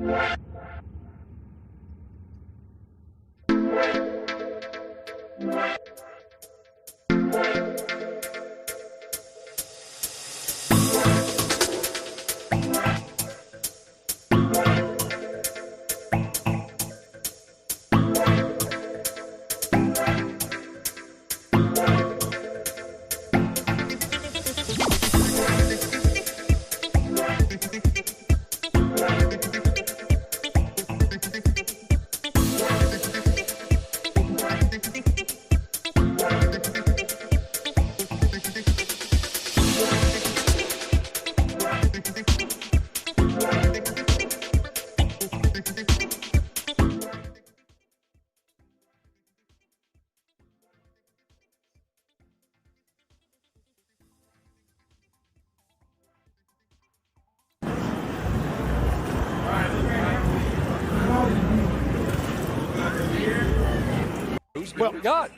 Well, God.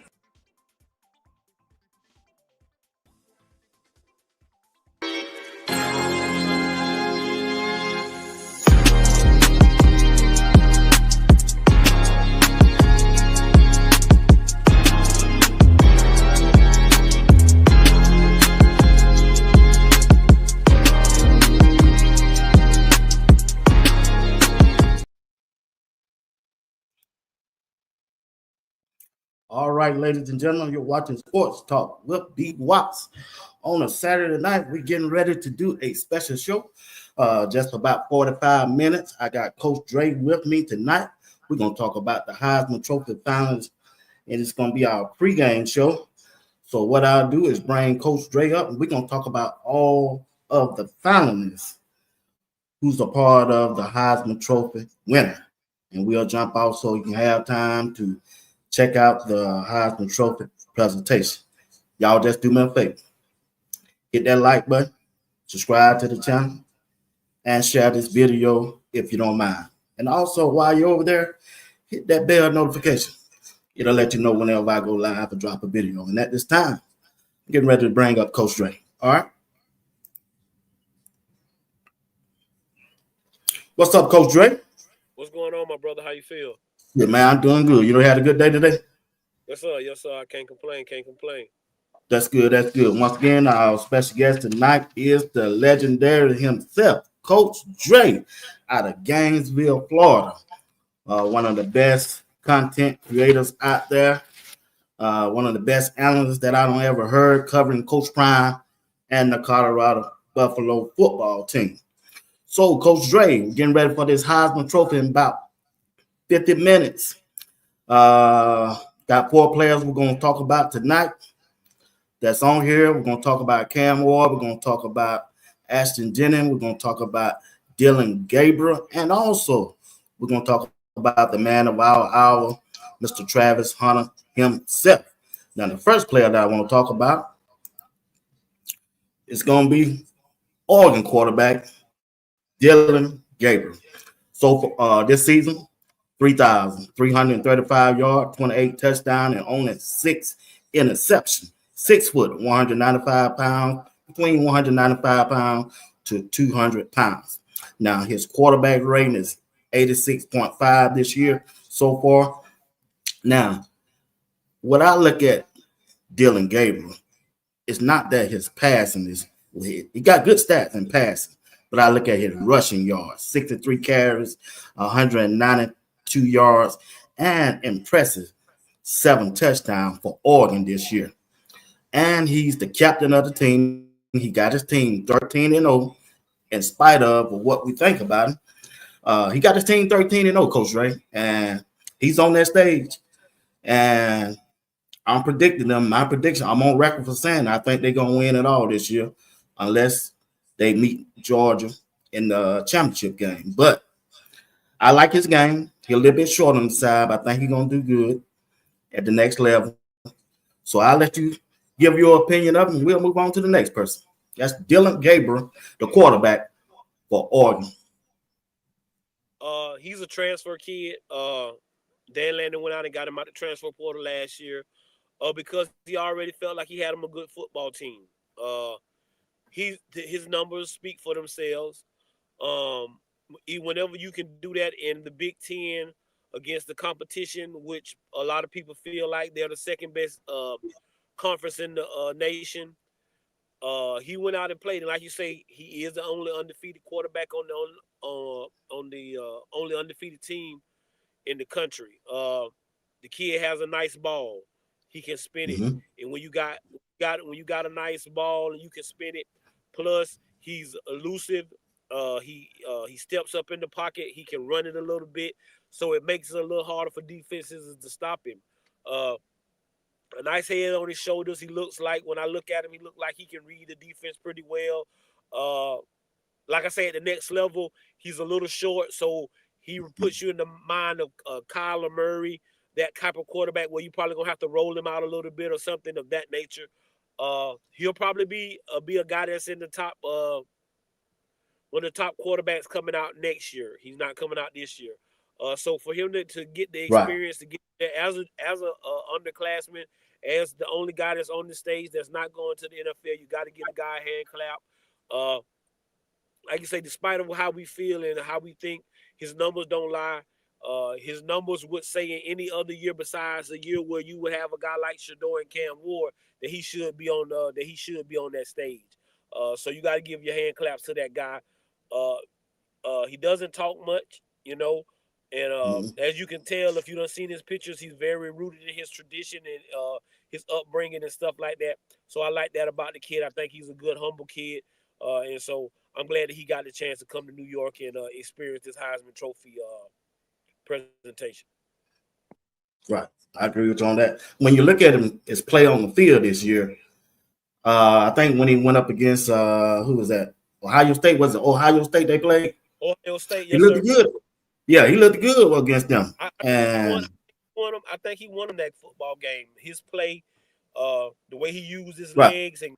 All right, ladies and gentlemen, you're watching Sports Talk with BWatts. On a Saturday night, we're getting ready to do a special show. Just about 45 minutes. I got Coach Dre with me tonight. We're going to talk about the Heisman Trophy finals, and it's going to be our pregame show. So what I'll do is bring Coach Dre up, and we're going to talk about all of the finalists who's a part of the Heisman Trophy winner. And we'll jump out so you can have time to check out the Heisman Trophy presentation. Y'all just do me a favor. Hit that like button, subscribe to the channel, and share this video if you don't mind. And also, while you're over there, hit that bell notification. It'll let you know whenever I go live and drop a video. And at this time, I'm getting ready to bring up Coach Dre. All right? What's up, Coach Dre? What's going on, my brother? How you feel? Yeah, man, I'm doing good. You had a good day today? Yes, sir. Yes, sir. I can't complain. That's good. That's good. Once again, our special guest tonight is the legendary himself, Coach Dre, out of Gainesville, Florida. One of the best content creators out there. One of the best analysts that I don't ever heard covering Coach Prime and the Colorado Buffalo football team. So, Coach Dre, we're getting ready for this Heisman Trophy in about 50 minutes. Got 4 players we're going to talk about tonight that's on here. We're going to talk about Cam Ward. We're going to talk about Ashton. We're going to talk about Dillon Gabriel. And also, we're going to talk about the man of our hour, Mr. Travis Hunter himself. Now, the first player that I want to talk about is going to be Oregon quarterback Dillon Gabriel. So, for this season, 3,335 yards, 28 touchdowns, and only 6 interceptions. 6 foot, 195 pounds, between 195 pounds to 200 pounds. Now, his quarterback rating is 86.5 this year so far. Now, what I look at Dillon Gabriel, it's not that his passing is – he got good stats in passing, but I look at his rushing yards, 63 carries, 192 yards, and impressive 7 touchdowns for Oregon this year. And he's the captain of the team. He got his team 13-0 in spite of what we think about him. He got his team 13-0, Coach Ray, and he's on that stage. And I'm predicting them. My prediction, I'm on record for saying I think they're going to win it all this year unless they meet Georgia in the championship game. But I like his game. He's a little bit short on the side, but I think he's going to do good at the next level. So I'll let you give your opinion of him, and we'll move on to the next person. That's Dillon Gabriel, the quarterback for Oregon. He's a transfer kid. Dan Landon went out and got him out the transfer portal last year because he already felt like he had him a good football team. His numbers speak for themselves. whenever you can do that in the Big Ten against the competition, which a lot of people feel like they're the second best conference in the nation. He went out and played, and like you say, he is the only undefeated quarterback on the only undefeated team in the country. The kid has a nice ball; he can spin it, and when you got a nice ball and you can spin it, plus he's elusive. He steps up in the pocket. He can run it a little bit, so it makes it a little harder for defenses to stop him. A nice head on his shoulders. He looks like, when I look at him, he looks like he can read the defense pretty well. Like I say, at the next level, he's a little short, so he puts you in the mind of Kyler Murray, that type of quarterback where you probably gonna have to roll him out a little bit or something of that nature. He'll probably be a guy that's in the top, one of the top quarterbacks coming out next year. He's not coming out this year. So for him to get the experience, to get there as a underclassman, as the only guy that's on the stage that's not going to the NFL, you got to give a guy a hand clap. Like you say, despite of how we feel and how we think, his numbers don't lie. His numbers would say in any other year besides a year where you would have a guy like Shador and Cam Ward that he should be on that stage. So you got to give your hand claps to that guy. He doesn't talk much, and as you can tell, if you don't seen his pictures, he's very rooted in his tradition and his upbringing and stuff like that. So I like that about the kid. I think he's a good, humble kid, and so I'm glad that he got the chance to come to New York and experience this Heisman Trophy presentation. Right, I agree with you on that. When you look at his play on the field this year, I think when he went up against who was that? Ohio State. Was it Ohio State they played? Ohio State. Yes, he looked good. Yeah, he looked good against them. I think he won him that football game. His play, the way he used his legs and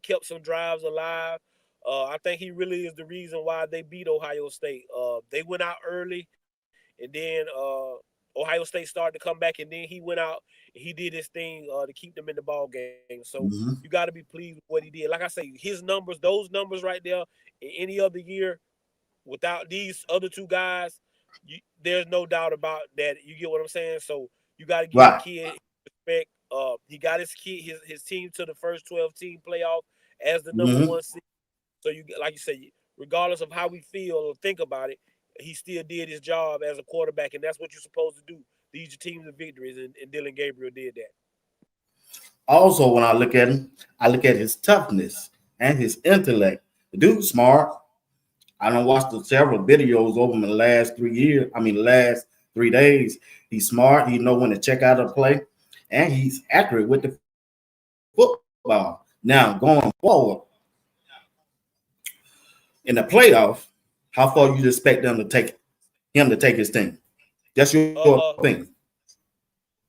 kept some drives alive. I think he really is the reason why they beat Ohio State. They went out early, and then Ohio State started to come back, and then he went out and he did his thing to keep them in the ball game. So you got to be pleased with what he did. Like I say, his numbers, those numbers right there, in any other year, without these other two guys, there's no doubt about that. You get what I'm saying? So you got to give the kid respect. He got his team to the first 12-team playoff as the number one seed. So you, like you say, regardless of how we feel or think about it, he still did his job as a quarterback, and that's what you're supposed to do. Lead your team to victories, and Dillon Gabriel did that. Also, when I look at him, I look at his toughness and his intellect. The dude's smart. I done watched several videos over him in the last 3 days. He's smart. He know when to check out a play, and he's accurate with the football. Now, going forward, in the playoff, how far you expect him to take his team? That's your opinion.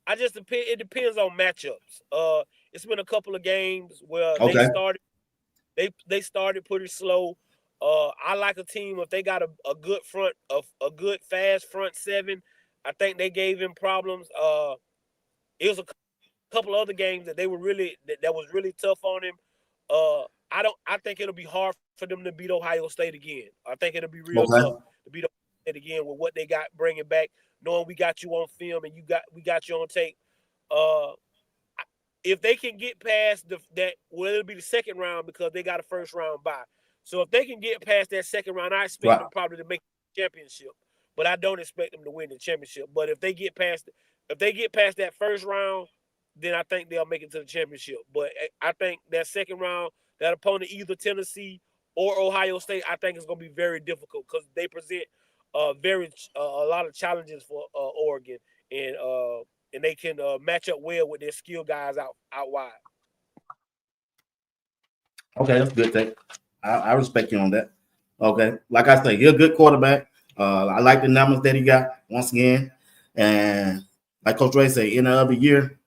It depends on matchups. It's been a couple of games where they started pretty slow. I like a team if they got a good front of a good fast front seven. I think they gave him problems. It was a couple of other games that they were that was really tough on him. I think it'll be hard for them to beat Ohio State again. I think it'll be real tough to beat Ohio State again with what they got bringing back, knowing we got you on film and we got you on tape. If they can get past it'll be the second round because they got a first round bye. So if they can get past that second round, I expect them probably to make the championship. But I don't expect them to win the championship. But if they get past that first round, then I think they'll make it to the championship. But I think that second round, that opponent, either Tennessee or Ohio State, I think it's going to be very difficult because they present a lot of challenges for Oregon, and they can match up well with their skill guys out wide. Okay, that's a good thing. I respect you on that. Okay, like I say, he's a good quarterback. I like the numbers that he got once again, and like Coach Ray said, in the other year,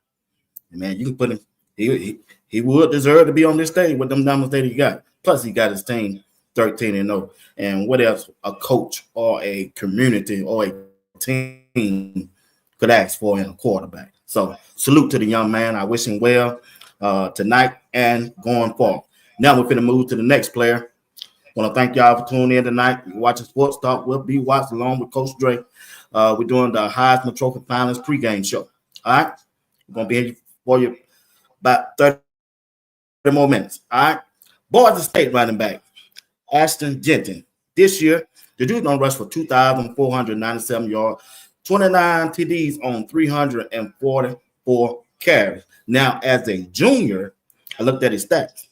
man, you can put him. He would deserve to be on this stage with them numbers that he got. Plus, he got his team 13-0. And what else a coach or a community or a team could ask for in a quarterback? So, salute to the young man. I wish him well tonight and going forward. Now we're going to move to the next player. Want to thank y'all for tuning in tonight. You're watching Sports Talk with BWatts along with Coach Dre. We're doing the Heisman Trophy Finalist pregame show. All right, we're gonna be here for you about 30 more minutes. All right, Boise State running back Ashton Jeanty. This year, the dude gonna rush for 2,497 yards, 29 TDs on 344 carries. Now, as a junior, I looked at his stats.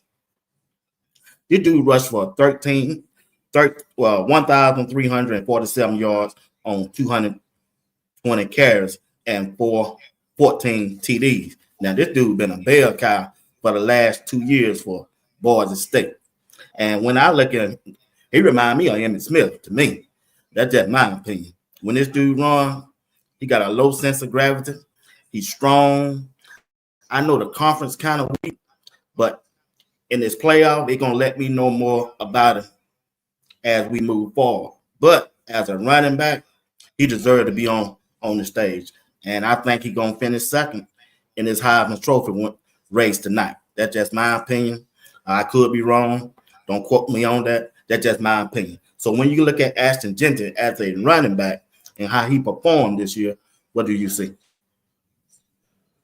This dude rushed for 1,347 yards on 220 carries and 14 TDs. Now, this dude been a bell cow for the last 2 years for Boise State. And when I look at him, he reminds me of Emmitt Smith to me. That's just my opinion. When this dude runs, he got a low sense of gravity. He's strong. I know the conference kind of weak, but in this playoff, they're going to let me know more about it as we move forward. But as a running back, he deserved to be on the stage. And I think he's going to finish second in his Heisman Trophy race tonight. That's just my opinion. I could be wrong. Don't quote me on that. That's just my opinion. So when you look at Ashton Jeanty as a running back and how he performed this year, what do you see?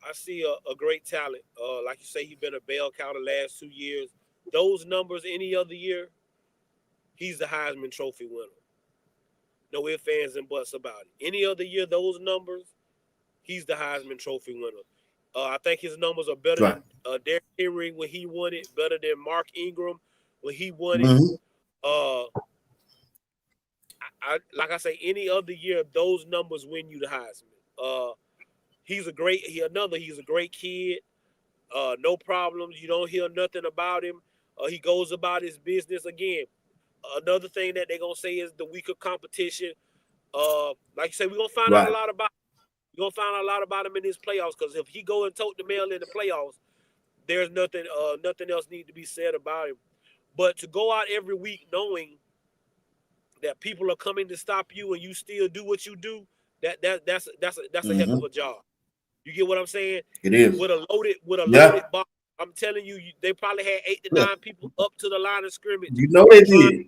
I see a great talent. Like you say, he's been a bell cow the last 2 years. Those numbers any other year, he's the Heisman Trophy winner. No ifs, ands, and buts about it. Any other year, those numbers, he's the Heisman Trophy winner. I think his numbers are better than Derrick Henry when he won it, better than Mark Ingram when he won it. Like I say, any other year, those numbers win you the Heisman. He's a great kid. No problems. You don't hear nothing about him. He goes about his business. Again, another thing that they're gonna say is the weaker competition. Like you say, we're gonna find out a lot about. We're gonna find out a lot about him in his playoffs, because if he go and tote the mail in the playoffs, there's nothing else need to be said about him. But to go out every week knowing that people are coming to stop you and you still do what you do, that's a heck of a job. You get what I'm saying? It is. With a loaded box. I'm telling you, they probably had 8 to 9 people up to the line of scrimmage. You know they did.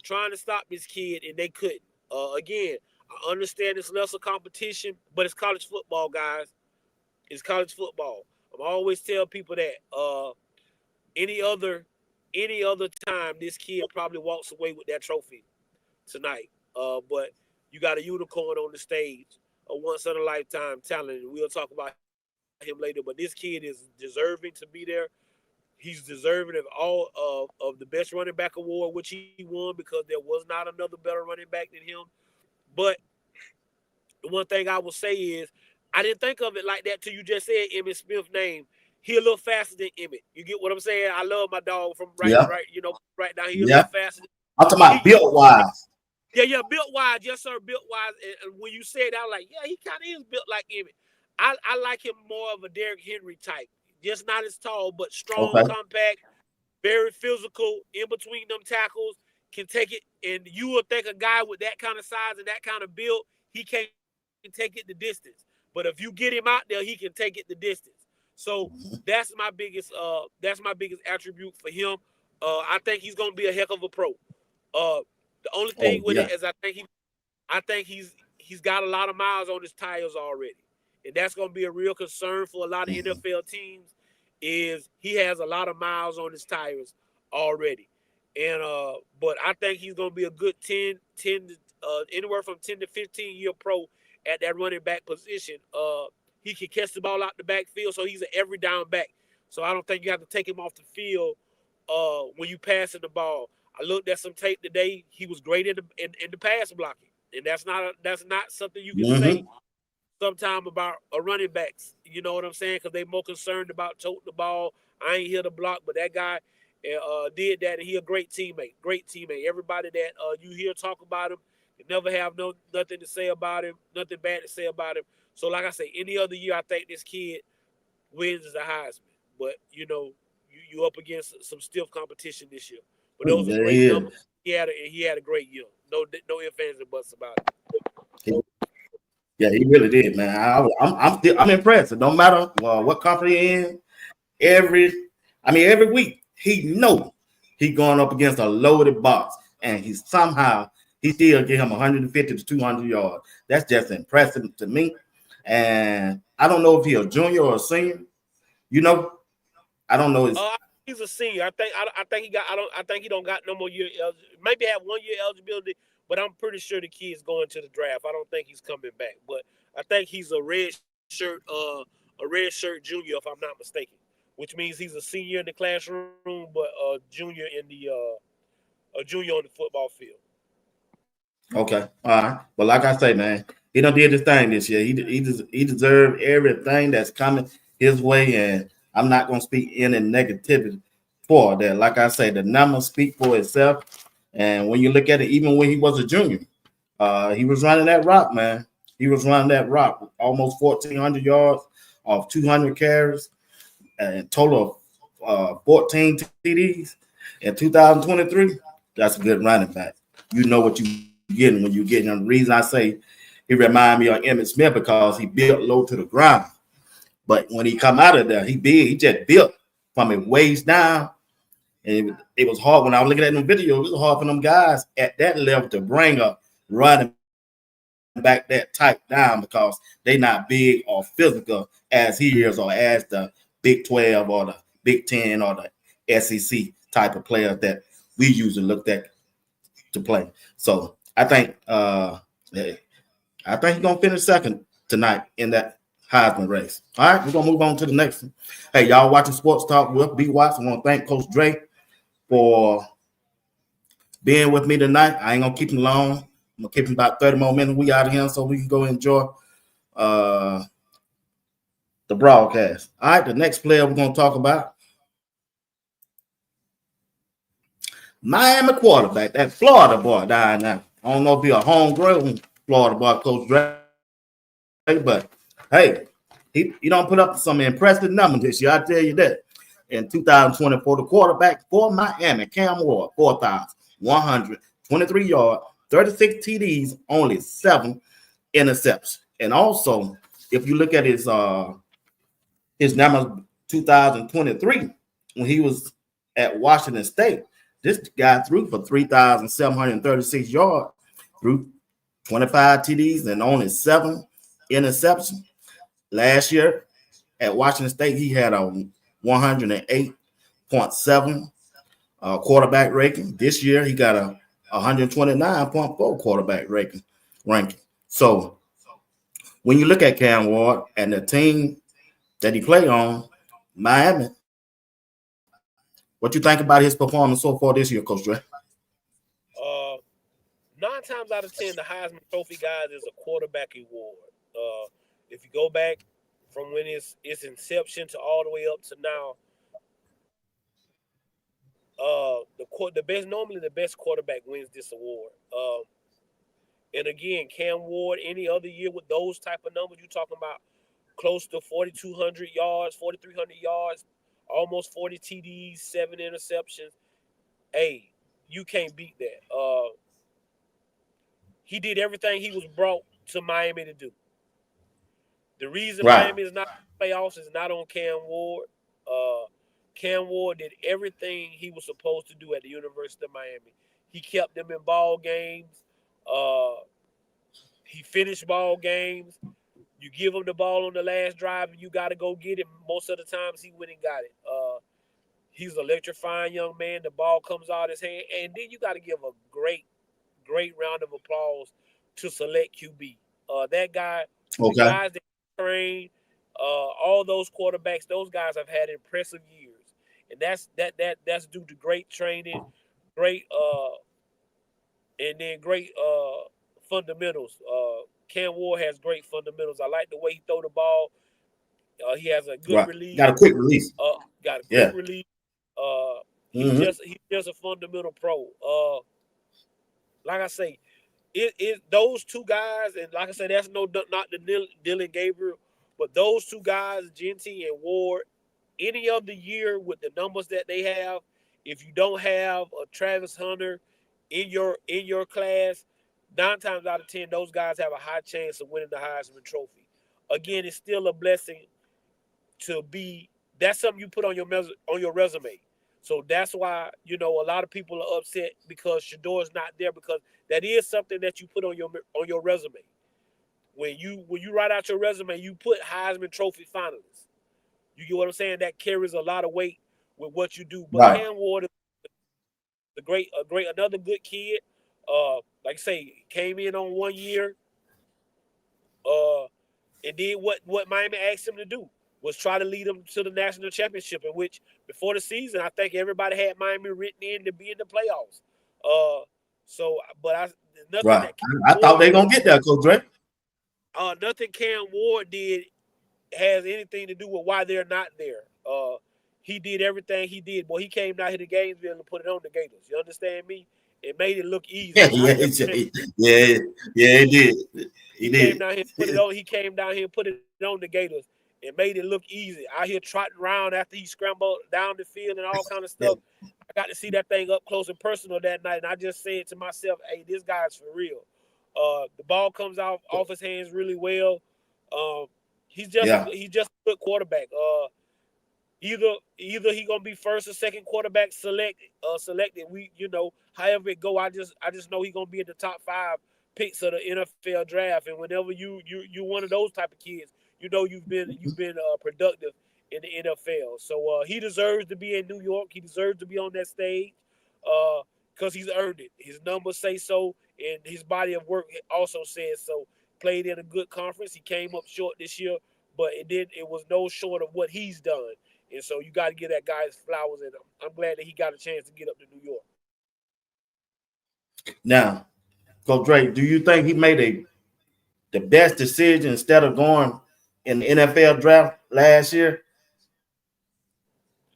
Trying to stop this kid, and they couldn't. Again, I understand it's lesser competition, but it's college football, guys. It's college football. I always tell people that any other time, this kid probably walks away with that trophy tonight. But you got a unicorn on the stage, a once-in-a-lifetime talent. We'll talk about him later, but this kid is deserving to be there. He's deserving of all of the best running back award, which he won, because there was not another better running back than him. But the one thing I will say is, I didn't think of it like that till you just said Emmitt Smith's name. He a little faster than Emmitt. You get what I'm saying? I love my dog from right down here. A little faster. I'm talking about built-wise. Yeah, built-wise. Yes, sir, built-wise. And when you said that, I was like, yeah, he kind of is built like Emmitt. I like him more of a Derrick Henry type. Just not as tall, but strong, compact, very physical, in between them tackles, can take it. And you would think a guy with that kind of size and that kind of build, he can't take it the distance. But if you get him out there, he can take it the distance. So that's my biggest attribute for him. I think he's gonna be a heck of a pro. The only thing with it is I think he's got a lot of miles on his tires already. And that's going to be a real concern for a lot of NFL teams, is he has a lot of miles on his tires already. And but I think he's going to be a good 10 anywhere from 10 to 15 year pro at that running back position. He can catch the ball out the backfield, so he's an every down back. So I don't think you have to take him off the field when you passing the ball. I looked at some tape today. He was great in the pass blocking, and that's not something you can say sometime about a running backs. You know what I'm saying? Because they're more concerned about toting the ball. I ain't here to block, but that guy did that, and he a great teammate. Great teammate. Everybody that you hear talk about him, you never have nothing to say about him, nothing bad to say about him. So like I say, any other year, I think this kid wins the Heisman. But you know, you up against some stiff competition this year. But those are great numbers. He had a great year. No ifs, ands, and buts about it. Yeah, he really did, man. I'm impressed. It don't matter what company he in. Every week he know he going up against a loaded box, and he still get him 150 to 200 yards. That's just impressive to me. And I don't know if he's a junior or a senior. You know, I don't know. He's a senior. I think he got. I think he don't got no more year. Maybe have 1 year eligibility, but I'm pretty sure the kid's going to the draft. I don't think he's coming back, but I think he's a red shirt junior, if I'm not mistaken. Which means he's a senior in the classroom, but a junior on the football field. Okay, all right. But like I say, man, he done did his thing this year. He deserved everything that's coming his way, and I'm not gonna speak any negativity for that. Like I say, the numbers speak for itself. And when you look at it, even when he was a junior, he was running that rock, man. He was running that rock, almost 1,400 yards off 200 carries, and total of 14 TDs in 2023. That's a good running back. You know what you're getting when you're getting him. The reason I say he remind me of Emmitt Smith because he built low to the ground. But when he come out of there, he big. He just built from his waist down. And it was hard when I was looking at them videos. It was hard for them guys at that level to bring up running back that tight down because they not big or physical as he is or as the Big 12 or the Big 10 or the SEC type of players that we usually looked at to play. So I think he's gonna finish second tonight in that Heisman race. All right, we're gonna move on to the next one. Hey, y'all watching Sports Talk with BWatts. I want to thank Coach Dre for being with me tonight. I ain't gonna keep him long. I'm gonna keep him about 30 more minutes. We out of here so we can go enjoy the broadcast. All right, the next player we're gonna talk about, Miami quarterback, that Florida boy down there. I don't know if he's a homegrown Florida boy, Coach Dre, but hey, he don't put up some impressive numbers this year. I tell you that. In 2024, the quarterback for Miami, Cam Ward, 4,123 yards, 36 TDs, only 7 interceptions. And also, if you look at his numbers 2023, when he was at Washington State, this guy threw for 3,736 yards, threw 25 TDs and only 7 interceptions. Last year at Washington State, he had a 108.7 quarterback ranking. This year, he got a 129.4 quarterback ranking. So when you look at Cam Ward and the team that he played on, Miami, what you think about his performance so far this year, Coach Dre? 9 times out of 10, the Heisman Trophy, guys, is a quarterback award. If you go back from when its inception to all the way up to now, the best quarterback wins this award. And again, Cam Ward, any other year with those type of numbers, you're talking about close to 4,200 yards, 4,300 yards, almost 40 TDs, 7 interceptions. Hey, you can't beat that. He did everything he was brought to Miami to do. The reason Miami is not in the playoffs is not on Cam Ward. Cam Ward did everything he was supposed to do at the University of Miami. He kept them in ball games. He finished ball games. You give him the ball on the last drive, and you got to go get it. Most of the times, he went and got it. He's an electrifying young man. The ball comes out of his hand, and then you got to give a great round of applause to Select QB. That guy, the guys that train, all those quarterbacks, those guys have had impressive years, and that's due to great training, great fundamentals. Cam Ward has great fundamentals. I like the way he throw the ball. He has a good release. Got a quick release. Release. He's just a fundamental pro. Like I say, it those two guys, and like I said, that's not the Dillon Gabriel, but those two guys, Jeanty and Ward, any other year with the numbers that they have, if you don't have a Travis Hunter in your class, 9 times out of 10, those guys have a high chance of winning the Heisman Trophy. Again, it's still a blessing to be. That's something you put on your resume. So that's why, a lot of people are upset because Shador's not there, because that is something that you put on your resume. When you write out your resume, you put Heisman Trophy finalist. You get what I'm saying? That carries a lot of weight with what you do. But Right. Cam Ward is another good kid. Like I say, came in on 1 year, and did what Miami asked him to do, was try to lead them to the national championship, in which before the season, I think everybody had Miami written in to be in the playoffs. Nothing Right. that Cam I thought Ward, they gonna get there, Coach Dre. nothing Cam Ward did has anything to do with why they're not there. He did everything he did. Boy, he came down here to Gainesville and put it on the Gators. You understand me? It made it look easy. Yeah, he did. He Came did. down here, put it on. He came down here, put it on the Gators, and made it look easy. Out here trotting around after he scrambled down the field and all kind of stuff. I got to see that thing up close and personal that night, and I just said to myself, "Hey, this guy's for real." The ball comes off his hands really well. He's just a good quarterback. Either he gonna be first or second quarterback selected. However it go, I just know he gonna be in the top 5 picks of the NFL draft. And whenever you one of those type of kids, you've been productive in the NFL. So he deserves to be in New York. He deserves to be on that stage because he's earned it. His numbers say so, and his body of work also says so. Played in a good conference. He came up short this year, but it was no short of what he's done. And so you got to give that guy his flowers, and I'm glad that he got a chance to get up to New York. Now, Coach Dre, do you think he made the best decision instead of going in the NFL draft last year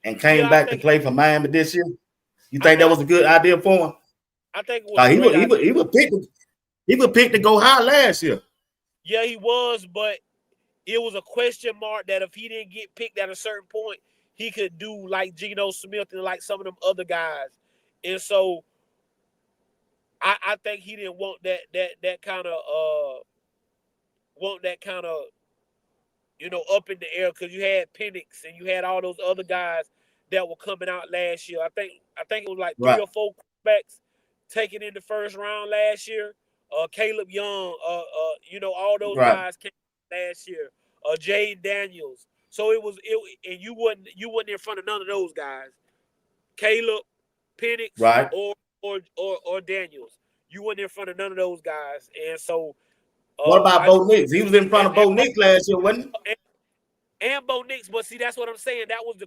and came back to play for Miami this year? You think that was a good idea for him? I think it was a great idea. He was picked to go high last year. Yeah, he was, but it was a question mark that if he didn't get picked at a certain point, he could do like Geno Smith and like some of them other guys. And so I think he didn't want that kind of up in the air, because you had Penix and you had all those other guys that were coming out last year. I think it was like 3 or 4 quarterbacks taken in the first round last year. Caleb Young, all those guys came last year. Jade Daniels. So and you wasn't in front of none of those guys. Caleb, Penix, or Daniels. You wasn't in front of none of those guys. And so what about Bo Nix? He was in front of Bo Nix last year, wasn't he? And Bo Nix, but see, that's what I'm saying. That was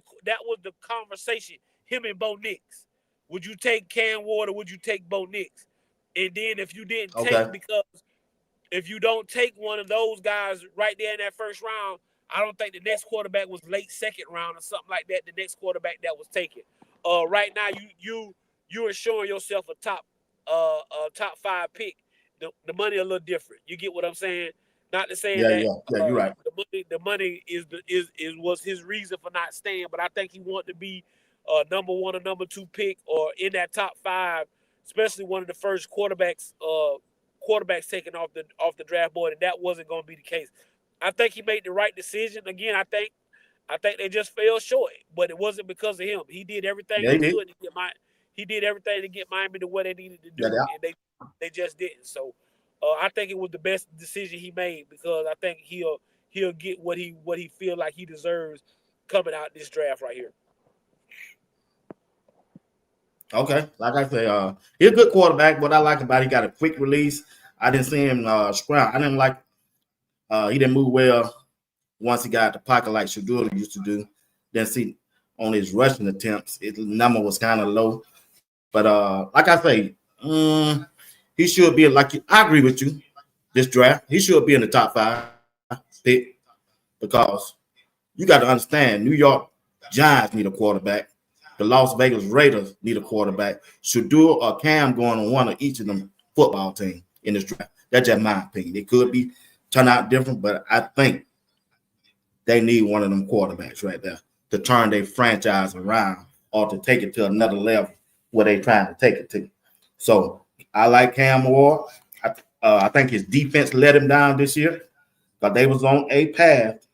the conversation. Him and Bo Nix. Would you take Cam Ward or would you take Bo Nix? And then if you didn't take, because if you don't take one of those guys right there in that first round, I don't think the next quarterback was late second round or something like that. The next quarterback that was taken. Right now you're ensuring yourself a top 5 pick. The money a little different. You get what I'm saying? Not to say that you're right. The money was his reason for not staying, but I think he wanted to be number 1 or number 2 pick, or in that top 5, especially one of the first quarterbacks taken off the draft board, and that wasn't going to be the case. I think he made the right decision. Again, I think they just fell short, but it wasn't because of him. He did everything he could to get he did everything to get Miami to where they needed to do, and they just didn't. So I think it was the best decision he made, because I think he'll get what he feel like he deserves coming out this draft right here. Okay, like I say, he's a good quarterback. What I like about it, he got a quick release. I didn't see him scramble. I didn't like he didn't move well once he got the pocket like Shador used to do. Then see on his rushing attempts, his number was kind of low. But like I say, he should be I agree with you. This draft, he should be in the top 5 pick, because you got to understand, New York Giants need a quarterback. The Las Vegas Raiders need a quarterback. Shador or Cam going on one of each of them football team in this draft. That's just my opinion. It could be turn out different, but I think they need one of them quarterbacks right there to turn their franchise around or to take it to another level where they're trying to take it to. So I like Cam Ward. I think his defense let him down this year, but they was on a path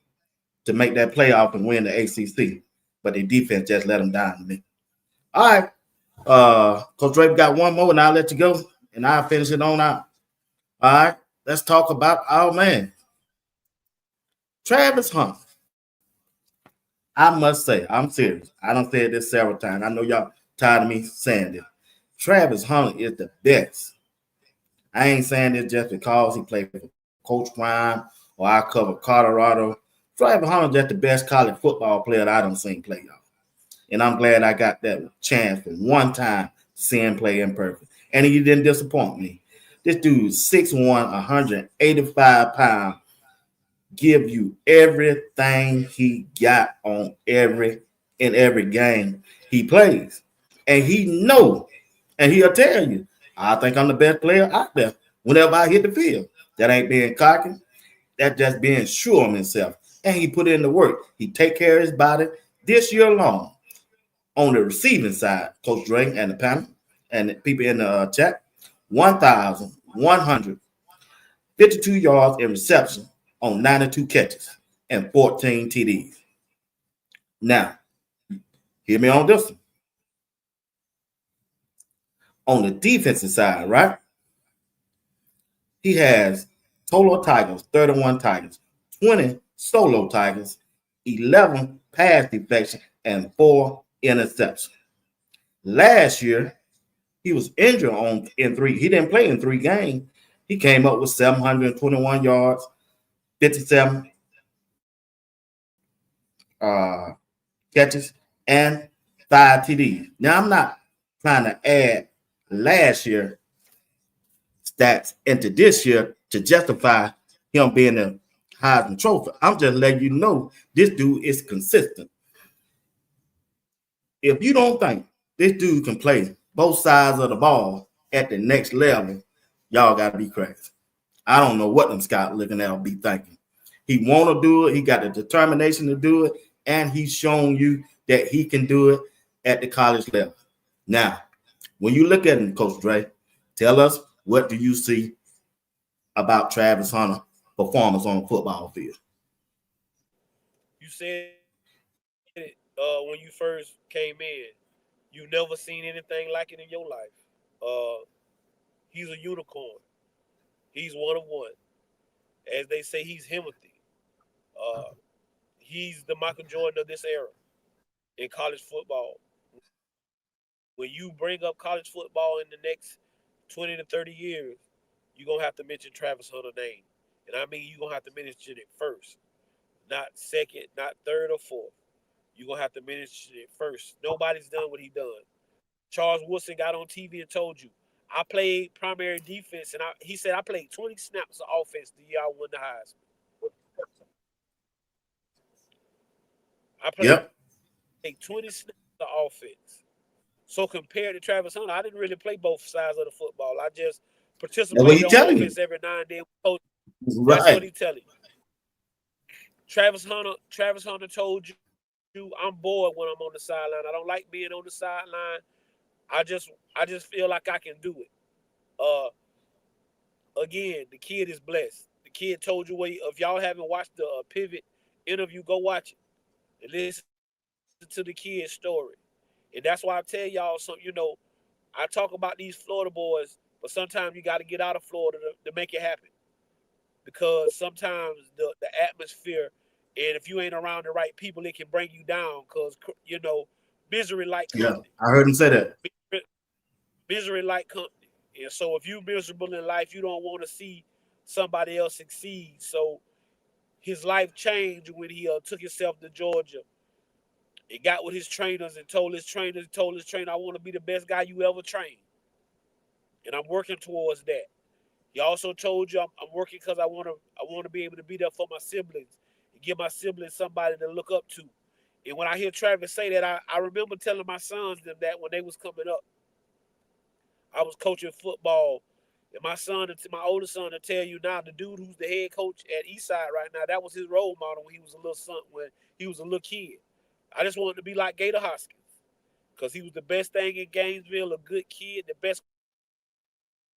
to make that playoff and win the ACC, but the defense just let him down to me. All right. Coach Drake got one more, and I'll let you go, and I'll finish it on out. All right. Let's talk about our man, Travis Hunter. I must say, I'm serious. I done said this several times. I know y'all tired of me saying this. Travis Hunter is the best. I ain't saying this just because he played for Coach Ryan or I cover Colorado. Travis Hunter just the best college football player that I done seen play, y'all. And I'm glad I got that chance for one time seeing play in person. And he didn't disappoint me. This dude is 6'1", 185 pounds, give you everything he got on every game he plays. And he know, and he'll tell you, I think I'm the best player out there whenever I hit the field. That ain't being cocky. That's just being sure of himself. And he put in the work. He take care of his body this year long. On the receiving side, Coach Drake and the panel and the people in the chat, 1,152 yards in reception on 92 catches and 14 TDs. Now, hear me on this one. On the defensive side, right? He has total tackles, 31 tackles, 20 solo tackles, 11 pass deflection, and 4 interceptions. Last year, he was injured in 3. He didn't play in 3 games. He came up with 721 yards, 57 catches, and 5 TDs. Now, I'm not trying to add last year stats into this year to justify him being a Heisman Trophy. I'm just letting you know this dude is consistent. If you don't think this dude can play both sides of the ball at the next level, y'all got to be crazy. I don't know what them scouts looking at will be thinking. He want to do it. He got the determination to do it, and he's shown you that he can do it at the college level. Now, when you look at him, Coach Dre, tell us, what do you see about Travis Hunter's performance on the football field? You said it when you first came in. You never seen anything like it in your life. He's a unicorn. He's one of one. As they say, he's Timothy. He's the Michael Jordan of this era in college football. When you bring up college football in the next 20 to 30 years, you're going to have to mention Travis Hunter's name. And I mean, you're going to have to mention it first, not second, not third or fourth. You're going to have to mention it first. Nobody's done what he done. Charles Woodson got on TV and told you, I played primary defense, and he said I played 20 snaps of offense the year I won the Heisman. I played 20 snaps of offense. So compared to Travis Hunter, I didn't really play both sides of the football. I just participated on offense every now and then. That's what he's telling you. Travis Hunter told you, I'm bored when I'm on the sideline. I don't like being on the sideline. I just feel like I can do it. Again, the kid is blessed. The kid told you, if y'all haven't watched the Pivot interview, go watch it and listen to the kid's story. And that's why I tell y'all, I talk about these Florida boys, but sometimes you got to get out of Florida to make it happen. Because sometimes the atmosphere, and if you ain't around the right people, it can bring you down because, misery like company. Yeah, I heard him say that. Misery like company. And so if you're miserable in life, you don't want to see somebody else succeed. So his life changed when he took himself to Georgia. He got with his trainers and told his trainer, I want to be the best guy you ever trained. And I'm working towards that. He also told you I'm working because I want to be able to be there for my siblings and give my siblings somebody to look up to. And when I hear Travis say that, I remember telling my sons them that when they was coming up. I was coaching football, and my oldest son, to tell you now, the dude who's the head coach at Eastside right now, that was his role model when he was a little kid. I just wanted to be like Gator Hoskins because he was the best thing in Gainesville, a good kid, the best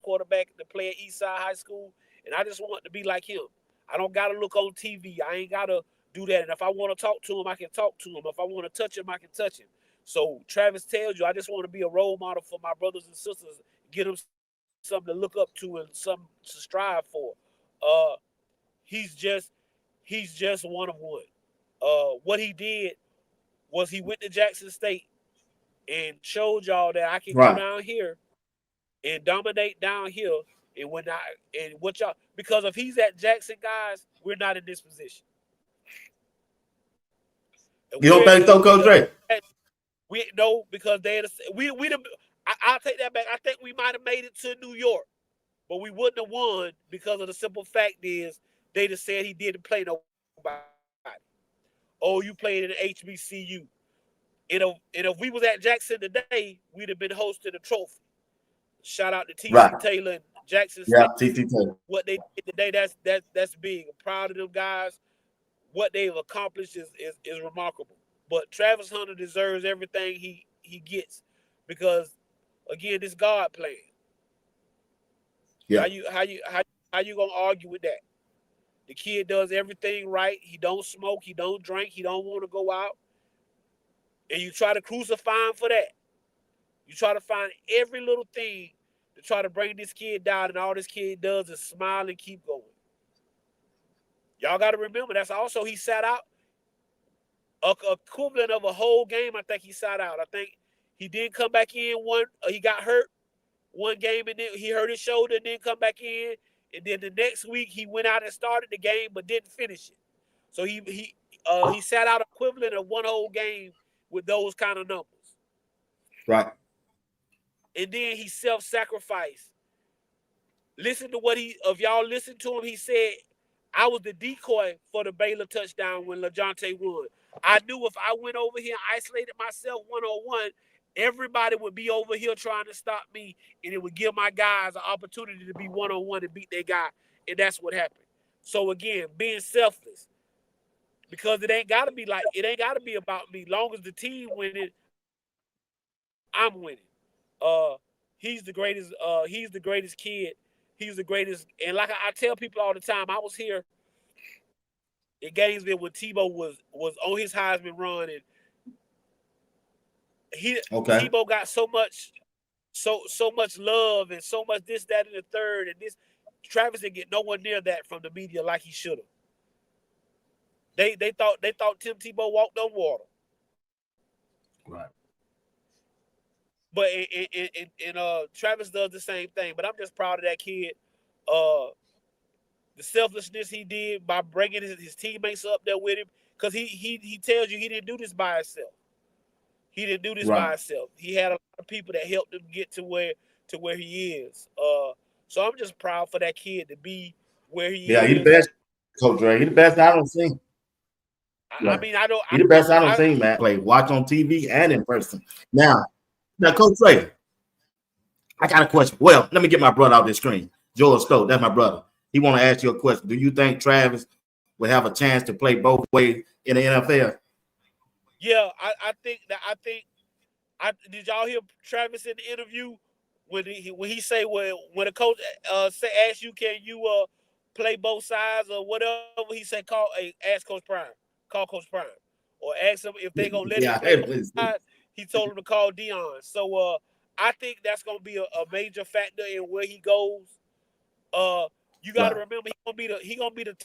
quarterback to play at Eastside High School, and I just wanted to be like him. I don't got to look on TV. I ain't got to do that. And if I want to talk to him, I can talk to him. If I want to touch him, I can touch him. So Travis tells you, I just want to be a role model for my brothers and sisters, get them something to look up to and something to strive for. He's just one of one. What he did was he went to Jackson State and showed y'all that I can go down here and dominate down here. And what y'all, because if he's at Jackson, guys, we're not in this position. You don't think so, Coach Ray? No, because I'll take that back. I think we might have made it to New York, but we wouldn't have won because of the simple fact is they just said he didn't play nobody. Oh, you played in the HBCU. And if we was at Jackson today, we'd have been hosting a trophy. Shout out to T.C. Taylor and Jackson State. Yeah, T.C. Taylor. What they did today, that's big. I'm proud of them guys. What they've accomplished is remarkable. But Travis Hunter deserves everything he gets because, again, this God plan. Yeah. How you gonna argue with that? The kid does everything right. He don't smoke. He don't drink. He don't want to go out. And you try to crucify him for that. You try to find every little thing to try to bring this kid down, and all this kid does is smile and keep going. Y'all got to remember, that's also he sat out a equivalent of a whole game. I think he sat out. I think he didn't come back in he got hurt one game, and then he hurt his shoulder and didn't come back in. And then the next week he went out and started the game but didn't finish it. So he sat out equivalent of one whole game with those kind of numbers. Right. And then he self-sacrificed. Listen to if y'all listen to him, he said, I was the decoy for the Baylor touchdown when Jeanty won. I knew if I went over here and isolated myself one-on-one, everybody would be over here trying to stop me, and it would give my guys an opportunity to be one-on-one and beat their guy, and that's what happened. So, again, being selfless, because it ain't got to be about me. Long as the team winning, I'm winning. He's the greatest. He's the greatest kid. He's the greatest. And like I tell people all the time, I was here in Gainesville when Tebow was on his Heisman run, and Tebow got so much love and so much this, that, and the third, and this. Travis didn't get nowhere near that from the media like he should have. They thought Tim Tebow walked on water. Right. But Travis does the same thing. But I'm just proud of that kid. The selflessness he did by bringing his teammates up there with him, because he tells you he didn't do this by himself. He didn't do this by himself. He had a lot of people that helped him get to where he is. So I'm just proud for that kid to be where he is. Yeah, he's the best, Coach Ray. He's the best I don't see. I mean, I don't. He's the best I don't see, man. Play, watch on TV and in person. Now, Coach Ray, I got a question. Well, let me get my brother out this screen. Joel Stowe, that's my brother. He want to ask you a question. Do you think Travis will have a chance to play both ways in the NFL? Yeah, I think. Did y'all hear Travis in the interview when he say when a coach asks you, can you play both sides or whatever? He said ask Coach Prime, call Coach Prime, or ask him if they gonna let him play both sides. He told him to call Dillon. So I think that's gonna be a major factor in where he goes. You got to remember he gonna be the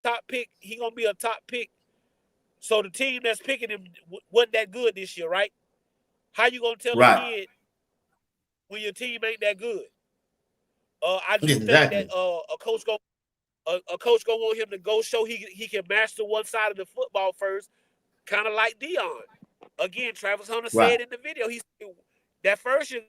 top pick. He gonna be a top pick. So the team that's picking him wasn't that good this year, right? How you gonna tell a kid when your team ain't that good? I just think that a coach gonna want him to go show he can master one side of the football first, kind of like Dillon. Again, Travis Hunter said in the video, he said that first year,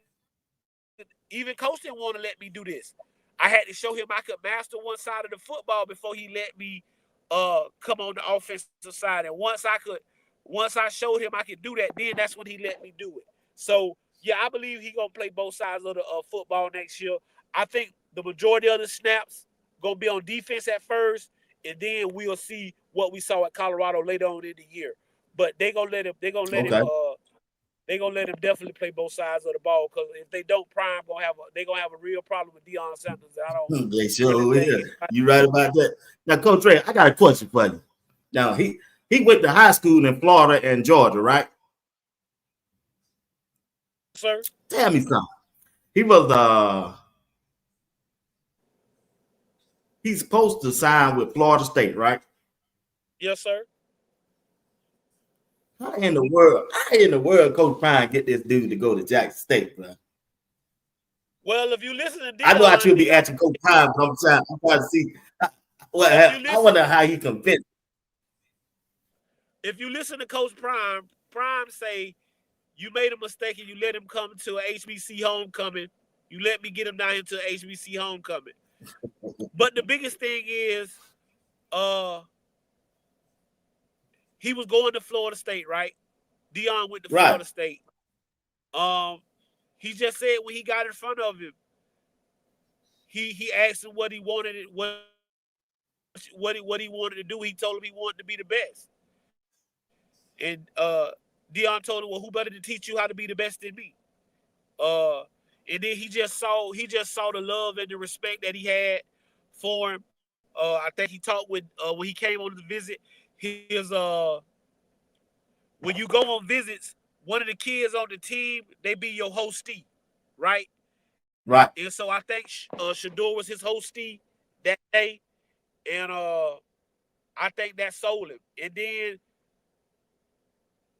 even coach didn't want to let me do this. I had to show him I could master one side of the football before he let me come on the offensive side. And once I showed him I could do that, then that's when he let me do it. So yeah, I believe he's gonna play both sides of the football next year. I think the majority of the snaps gonna be on defense at first, and then we'll see what we saw at Colorado later on in the year. But they're gonna let him definitely play both sides of the ball, because if they don't, Prime they're gonna have a real problem with Deion Sanders. They sure will. You right about that. Now, Coach Ray, I got a question for you. Now he went to high school in Florida and Georgia, right? sir. Tell me something. He was he's supposed to sign with Florida State, right? Yes, sir. How in the world Coach Prime get this dude to go to Jackson State, bro? Well, if you listen to I know I Dillon, should be asking Coach Prime, but I'm trying to see. I wonder how he convinced. If you listen to Coach Prime, Prime say you made a mistake and you let him come to a HBC homecoming. You let me get him down here to a HBC homecoming. But the biggest thing is, he was going to Florida State, right? Dillon went to Florida State. He just said when he got in front of him, he asked him what he wanted, what he wanted to do. He told him he wanted to be the best. And Dillon told him, well, who better to teach you how to be the best than me? And then he just saw the love and the respect that he had for him. I think he talked with when he came on the visit. His when you go on visits, one of the kids on the team, they be your hostee, right? Right. And so I think Shador was his hostee that day, and I think that sold him. And then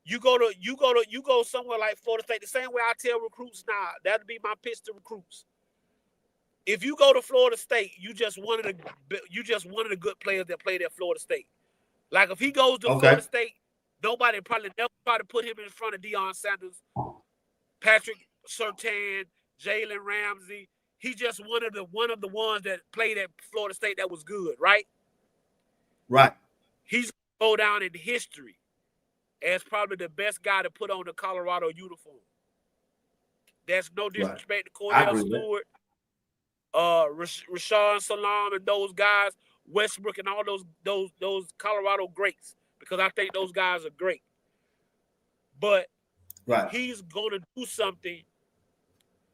you go somewhere like Florida State. The same way I tell recruits now, that'd be my pitch to recruits. If you go to Florida State, you just one of the good players that played at Florida State. Like if he goes to Florida State, nobody probably never try to put him in front of Deion Sanders, Patrick Surtain, Jalen Ramsey. He just one of the ones that played at Florida State that was good, right? Right. He's going to go down in history as probably the best guy to put on the Colorado uniform. That's no disrespect to Cordell Stewart, Rashawn Salam, and those guys, Westbrook, and all those Colorado greats, because I think those guys are great. But he's going to do something.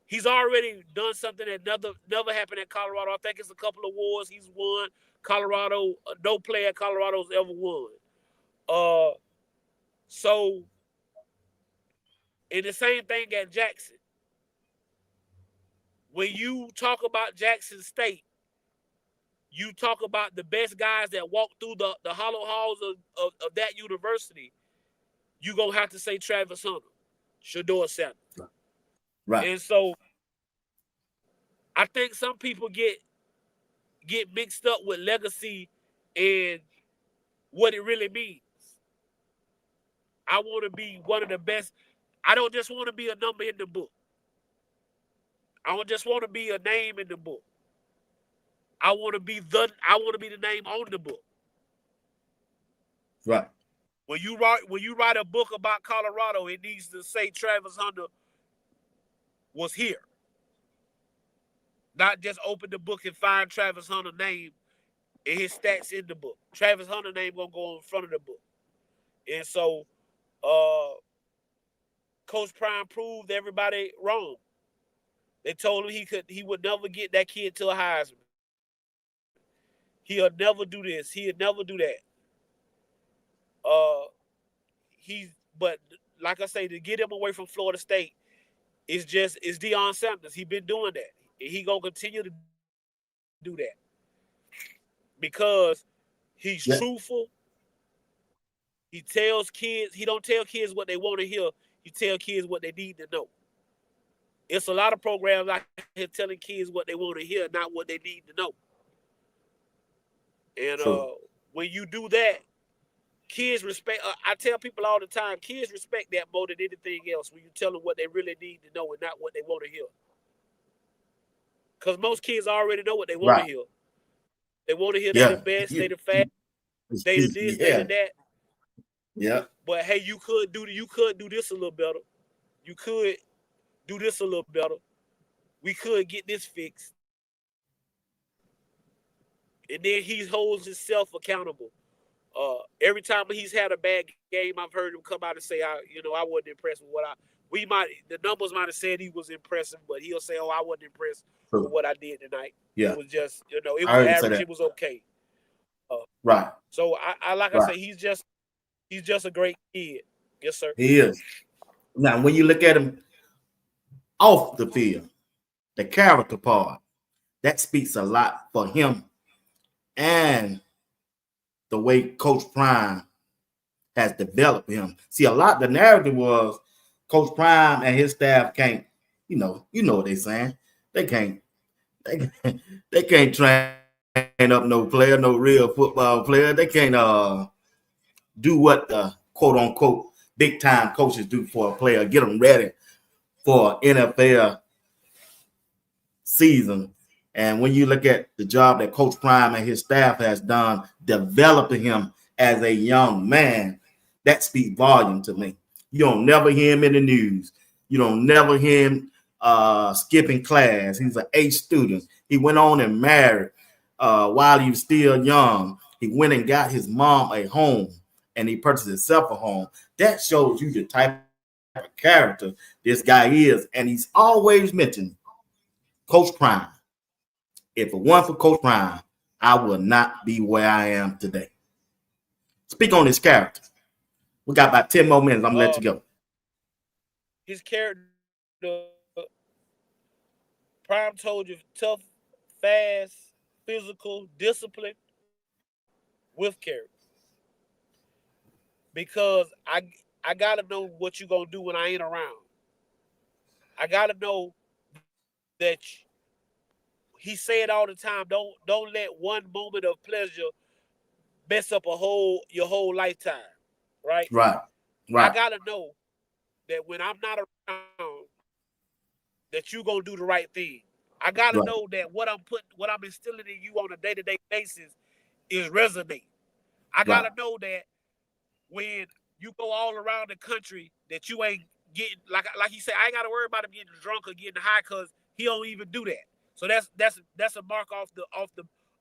He's already done something that never happened at Colorado. I think it's a couple of awards he's won. Colorado, no player at Colorado's ever won. So, and the same thing at Jackson. When you talk about Jackson State, you talk about the best guys that walk through the hollow halls of that university, you're going to have to say Travis Hunter, Shador Sanders. Right. And so I think some people get mixed up with legacy and what it really means. I want to be one of the best. I don't just want to be a number in the book. I don't just want to be a name in the book. I want to be the name on the book. Right. When you write a book about Colorado, it needs to say Travis Hunter was here. Not just open the book and find Travis Hunter's name and his stats in the book. Travis Hunter's name gonna go in front of the book. And so Coach Prime proved everybody wrong. They told him he would never get that kid to a Heisman. He'll never do this. He'll never do that. But like I say, to get him away from Florida State it's Deion Sanders. He's been doing that. And he gonna continue to do that. Because he's truthful. He tells kids, he don't tell kids what they want to hear. He tells kids what they need to know. It's a lot of programs out here telling kids what they want to hear, not what they need to know. And when you do that, kids respect. I tell people all the time, kids respect that more than anything else. When you tell them what they really need to know and not what they want to hear. Because most kids already know what they want to hear. They want to hear they the best, they the fast, they the this, they the that. Yeah. But hey, you could do this a little better. You could do this a little better. We could get this fixed. And then he holds himself accountable. Every time he's had a bad game, I've heard him come out and say, I wasn't impressed with the numbers might have said he was impressive, but he'll say, I wasn't impressed with what I did tonight. Yeah. It was just, it was average. It was okay. Right. So I say, he's just a great kid. Yes, sir. He is. Now, when you look at him, off the field, the character part, that speaks a lot for him and the way Coach Prime has developed him. See, a lot the narrative was Coach Prime and his staff can't, you know what they're saying. They can't train up no player, no real football player. They can't do what the quote unquote big time coaches do for a player, get them ready for NFL season. And when you look at the job that Coach Prime and his staff has done developing him as a young man, that speaks volume to me. You don't never hear him in the news. You don't never hear him skipping class. He's an A student. He went on and married while he was still young. He went and got his mom a home, and he purchased himself a home. That shows you the type of character this guy is. And he's always mentioned Coach Prime. If it weren't for Coach Prime, I would not be where I am today. Speak on his character. We got about 10 more minutes. I'm going to let you go. His character, Prime told you, tough, fast, physical, discipline with character. Because I got to know what you're going to do when I ain't around. I got to know that he said all the time, don't let one moment of pleasure mess up your whole lifetime. Right? Right. I gotta know that when I'm not around, that you're gonna do the right thing. I gotta know that what I'm instilling in you on a day-to-day basis is resonating. I gotta know that when you go all around the country that you ain't getting like he said, I ain't gotta worry about him getting drunk or getting high because he don't even do that. So that's a mark off.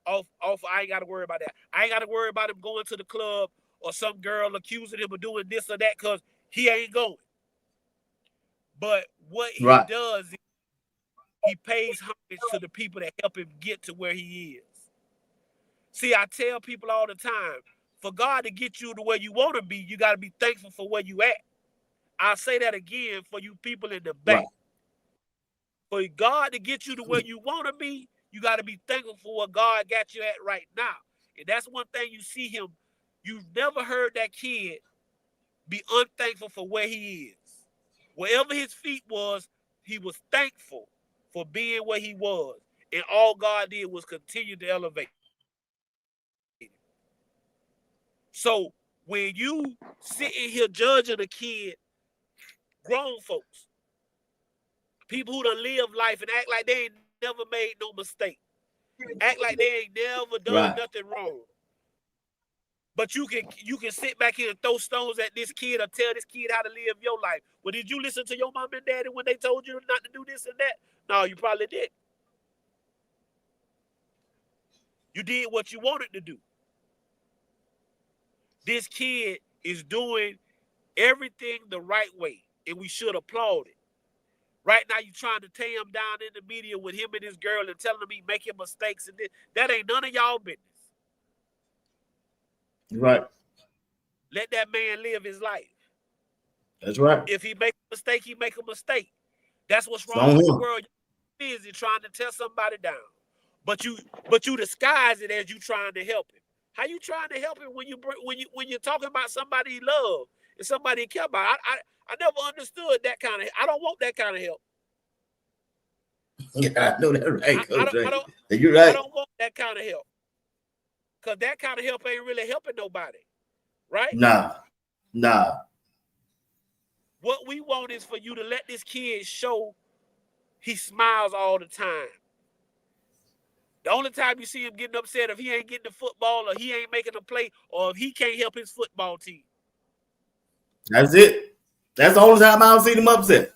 I ain't gotta worry about that. I ain't gotta worry about him going to the club or some girl accusing him of doing this or that because he ain't going. But what he does is he pays homage to the people that help him get to where he is. See, I tell people all the time, for God to get you to where you want to be, you got to be thankful for where you at. I'll say that again for you people in the back. For God to get you to where you want to be, you got to be thankful for what God got you at right now. And that's one thing you see him. You've never heard that kid be unthankful for where he is. Wherever his feet was, he was thankful for being where he was. And all God did was continue to elevate him. So when you sitting here judging a kid, grown folks, people who done live life and act like they ain't never made no mistake, act like they ain't never done nothing wrong. But you can sit back here and throw stones at this kid or tell this kid how to live your life. Well, did you listen to your mom and daddy when they told you not to do this and that? No, you probably did. You did what you wanted to do. This kid is doing everything the right way, and we should applaud it. Right now, you're trying to tear him down in the media with him and his girl and telling him he making mistakes and this. That ain't none of y'all business. Right. Let that man live his life. That's right. If he make a mistake, he make a mistake. That's what's wrong with the world. You're busy trying to tear somebody down. But you disguise it as you trying to help him. How you trying to help him when you're talking about somebody he love and somebody he care about? I never understood that kind of. I don't want that kind of help. Yeah, I know that right, Coach. You're right. I don't want that kind of help. Because that kind of help ain't really helping nobody. Right? Nah. What we want is for you to let this kid show he smiles all the time. The only time you see him getting upset if he ain't getting the football or he ain't making a play or if he can't help his football team. That's it. That's the only time I've seen him upset.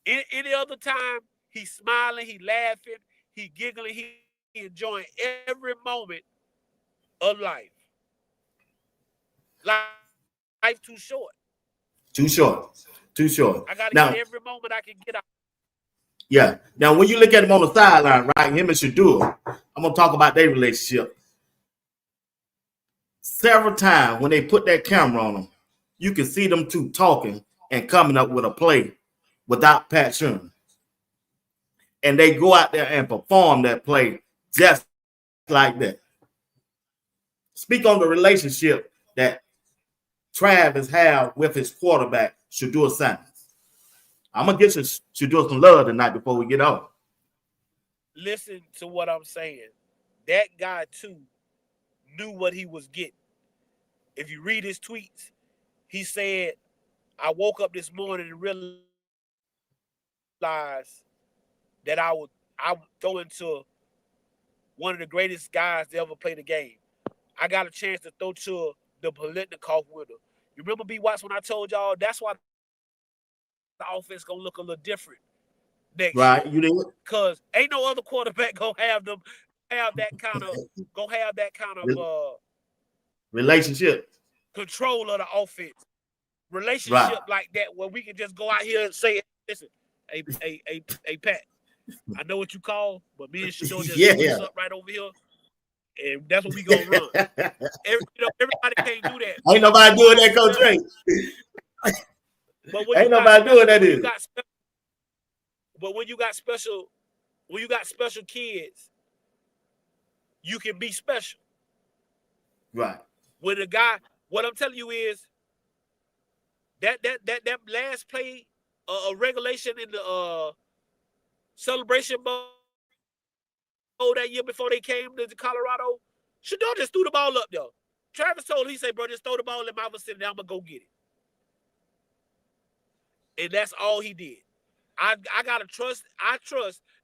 Any other time, he's smiling, he laughing, he giggling, he enjoying every moment of life. Life too short. Too short. I got to get every moment I can get out. Yeah. Now, when you look at him on the sideline, right, him and Shadua, I'm going to talk about their relationship. Several times when they put that camera on them, you can see them two talking and coming up with a play without Pat Sherman. And they go out there and perform that play just like that. Speak on the relationship that Travis have with his quarterback, Shedeur Sanders. I'm going to get Shedeur some love tonight before we get off. Listen to what I'm saying. That guy, too, knew what he was getting. If you read his tweets, he said, I woke up this morning and realized that I would throw into one of the greatest guys to ever play the game. I got a chance to throw to the Paletnikov winner. You remember BWatts when I told y'all that's why the offense gonna look a little different next year. You did. Because ain't no other quarterback gonna have that kind of relationship, control of the offense, relationship like that, where we can just go out here and say, listen, hey Pat, I know what you call, but me and Shedeur just switch up right over here, and that's what we gonna run. Everybody can't do that. Ain't nobody doing that, Coach Ray. But when ain't nobody doing that. But when you got special kids, you can be special. Right. When the guy, what I'm telling you is that last play, a regulation in the Celebration Bowl that year before they came to Colorado, Shedeur just threw the ball up there. Travis told him, he said, bro, just throw the ball in my vicinity, I'm going to go get it. And that's all he did. I trust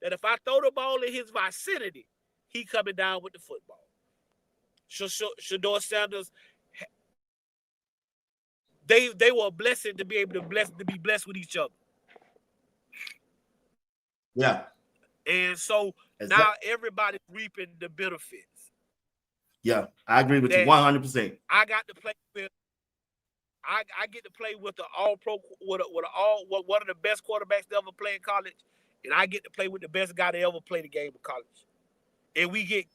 that if I throw the ball in his vicinity, he coming down with the football. Shedeur Sanders, they were a blessing to be able to be blessed with each other. Yeah. And so now everybody's reaping the benefits. Yeah, I agree with you 100%. I got to play with. I get to play with the all-pro, one of the best quarterbacks to ever play in college, and I get to play with the best guy to ever play the game of college. And we get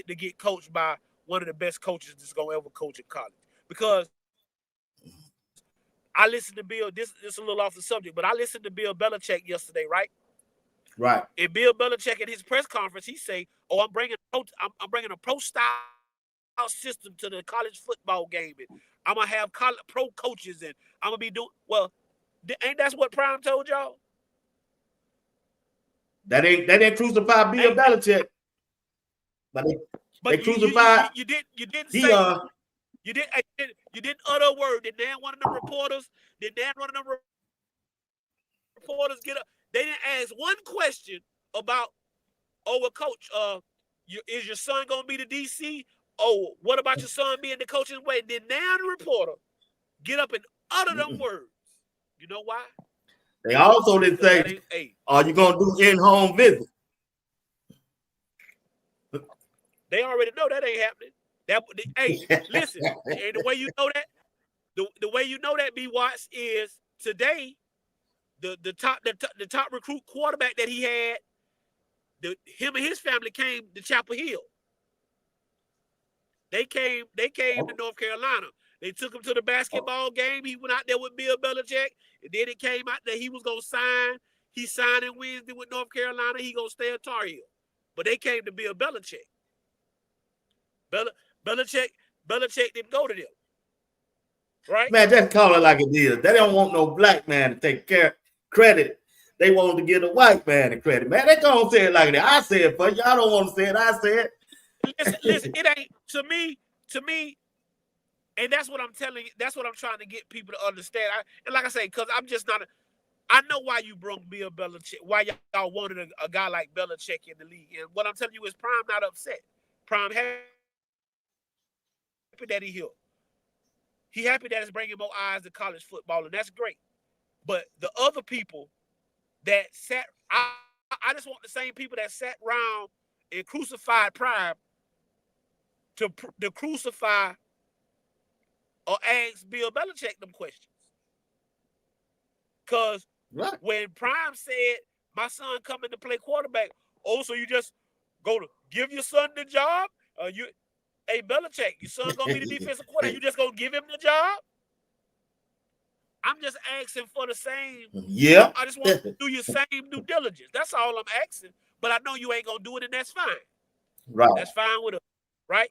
to get coached by one of the best coaches that's gonna ever coach in college. Because I listened to Bill. This is a little off the subject, but I listened to Bill Belichick yesterday, right? Right. And Bill Belichick at his press conference, he say, "Oh, I'm bringing a pro style system to the college football game, and I'm gonna have pro coaches, and I'm gonna be doing well." Ain't that's what Prime told y'all? That ain't crucified Bill Belichick, but they crucified. You didn't say. You didn't utter a word. Did one of them reporters get up? They didn't ask one question about, oh, well, coach, is your son gonna be the DC? Oh, what about your son being the coach's way? Did the reporter get up and utter them words? You know why? They also didn't say, are you gonna do in-home visit? They already know that ain't happening. Listen, and the way you know that, the way you know that, BWatts, is today, the top recruit quarterback that he had, him and his family came to Chapel Hill. They came to North Carolina. They took him to the basketball game. He went out there with Bill Belichick, and then it came out that he was gonna sign. He signed in Wednesday with North Carolina. He gonna stay at Tar Heel. But they came to Bill Belichick. Belichick didn't go to them. Right? Man, just call it like it is. They don't want no black man to take credit. They want to give a white man the credit. Man, they gonna say it like that. I say it for you. Y'all don't want to say it. I say it. Listen, it ain't to me, and that's what I'm telling you. That's what I'm trying to get people to understand. And like I say, because I'm just not. I know why you brought Bill Belichick. Why y'all wanted a guy like Belichick in the league. And what I'm telling you is Prime not upset. Prime happy that he here. He happy that it's bringing more eyes to college football, and that's great. But the other people that sat, I just want the same people that sat around and crucified Prime to crucify or ask Bill Belichick them questions. Because when Prime said, my son coming to play quarterback, oh, so you just go to give your son the job? Hey, Belichick, your son going to be the defensive coordinator. You just going to give him the job? I'm just asking for the same. Yeah. I just want to do your same due diligence. That's all I'm asking. But I know you ain't gonna do it, and that's fine. Right. That's fine with us, right?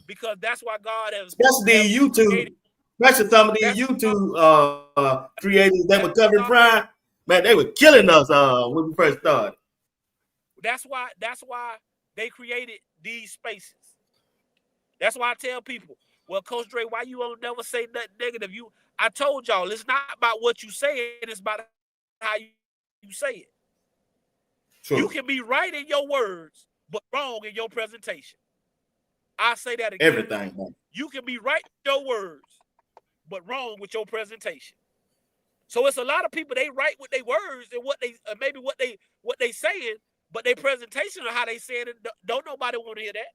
Because that's why God has, especially YouTube, created, especially some of these YouTube creators that were covering Prime. Man, they were killing us when we first started. That's why they created these spaces. That's why I tell people, well, Coach Dre, why you don't never say nothing negative? I told y'all, it's not about what you say, it's about how you say it. True. You can be right in your words, but wrong in your presentation. I say that again. Everything. Man. You can be right in your words, but wrong with your presentation. So it's a lot of people, they right with their words and what they maybe what they saying, but their presentation or how they saying it, don't nobody want to hear that.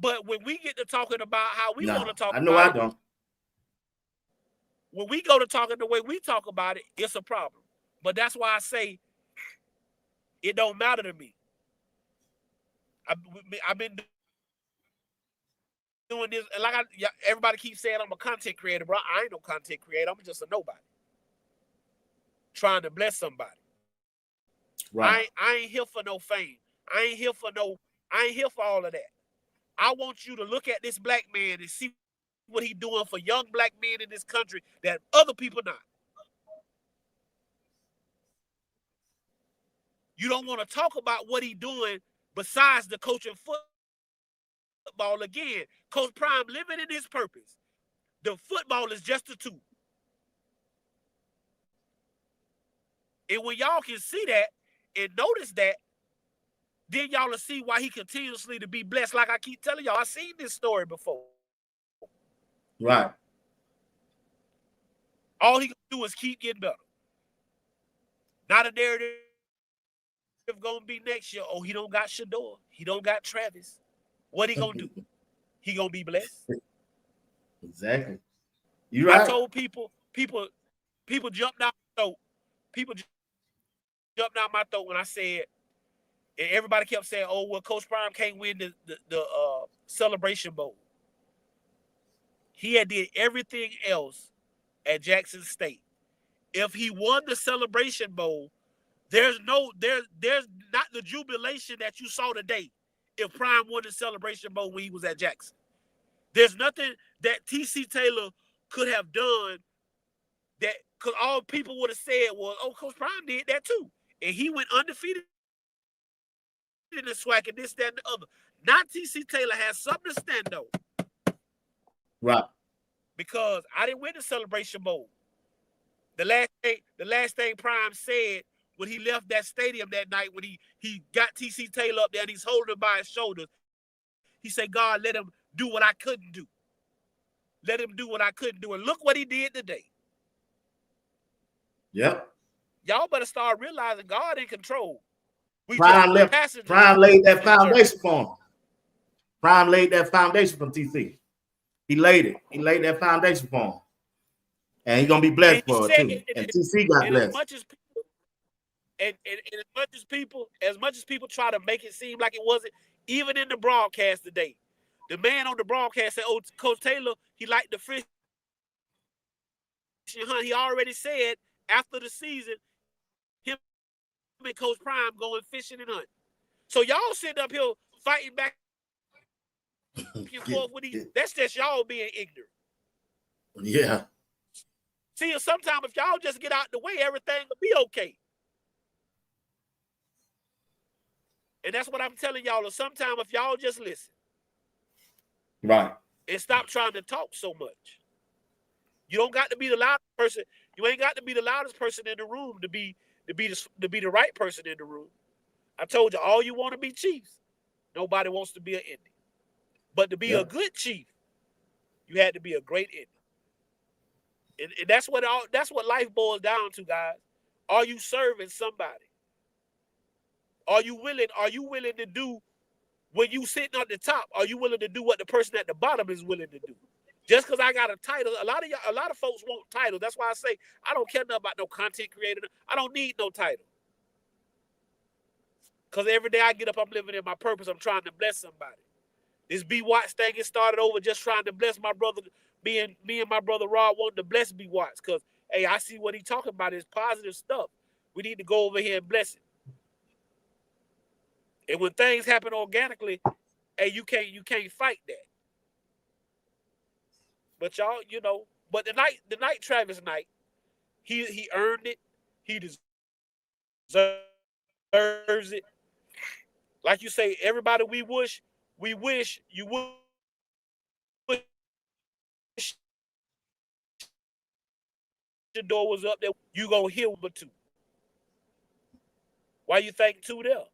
But when we get to talking about how we want to talk, I don't. When we go to talking the way we talk about it, it's a problem. But that's why I say it don't matter to me. I've been doing this, and like everybody keeps saying I'm a content creator, bro. I ain't no content creator. I'm just a nobody trying to bless somebody. Right. I ain't here for no fame. I ain't here for all of that. I want you to look at this black man and see what he's doing for young black men in this country that other people not. You don't want to talk about what he's doing besides the coaching football. Again, Coach Prime living in his purpose. The football is just a tool. And when y'all can see that and notice that, then y'all will see why he continuously to be blessed. Like I keep telling y'all, I've seen this story before. Right. All he can do is keep getting better. Not a narrative gonna be next year. Oh, he don't got Shador. He don't got Travis. What he gonna do? He gonna be blessed. Exactly. You right. I told people jumped out my throat. People jumped out my throat when I said, and everybody kept saying, "Oh, well, Coach Prime can't win the Celebration Bowl." He had did everything else at Jackson State. If he won the Celebration Bowl, there's not the jubilation that you saw today if Prime won the Celebration Bowl when he was at Jackson. There's nothing that T.C. Taylor could have done that, because all people would have said was, oh, Coach Prime did that too. And he went undefeated in the SWAC and this, that, and the other. Not T.C. Taylor has something to stand on. Right. Because I didn't win the Celebration Bowl. The last thing Prime said when he left that stadium that night, when he got T.C. Taylor up there and he's holding him by his shoulders, he said, God, let him do what I couldn't do. Let him do what I couldn't do. And look what he did today. Yep. Y'all better start realizing God in control. Prime laid that foundation for him. Prime laid that foundation for TC. He laid it. He laid that foundation for him. And he's going to be blessed for it too. And TC got blessed. As much as people try to make it seem like it wasn't, even in the broadcast today, the man on the broadcast said, oh, Coach Taylor, he liked the fish hunt. He already said after the season, him and Coach Prime going fishing and hunting. So y'all sitting up here fighting back and forth with these. That's just y'all being ignorant. Yeah. See, sometimes if y'all just get out the way, everything will be okay. And that's what I'm telling y'all. Sometimes if y'all just listen. Right. And stop trying to talk so much. You don't got to be the loudest person. You ain't got to be the loudest person in the room to be the right person in the room. I told you, all you want to be chiefs. Nobody wants to be an Indian. But to be a good chief, you had to be a great Indian. And that's what life boils down to, guys. Are you serving somebody? Are you willing to do when you sitting at the top? Are you willing to do what the person at the bottom is willing to do? Just because I got a title, a lot of folks want titles. That's why I say I don't care nothing about no content creator. I don't need no title. Because every day I get up, I'm living in my purpose. I'm trying to bless somebody. This BWatts thing is started over just trying to bless my brother. Me and my brother Rob wanted to bless BWatts because, hey, I see what he talking about is positive stuff. We need to go over here and bless it. And when things happen organically, hey, you can't fight that. But y'all, but the night Travis night, he earned it. He deserves it. Like you say, everybody we wish you would the door was up there, you gonna hear number 2. Why you think 2 there?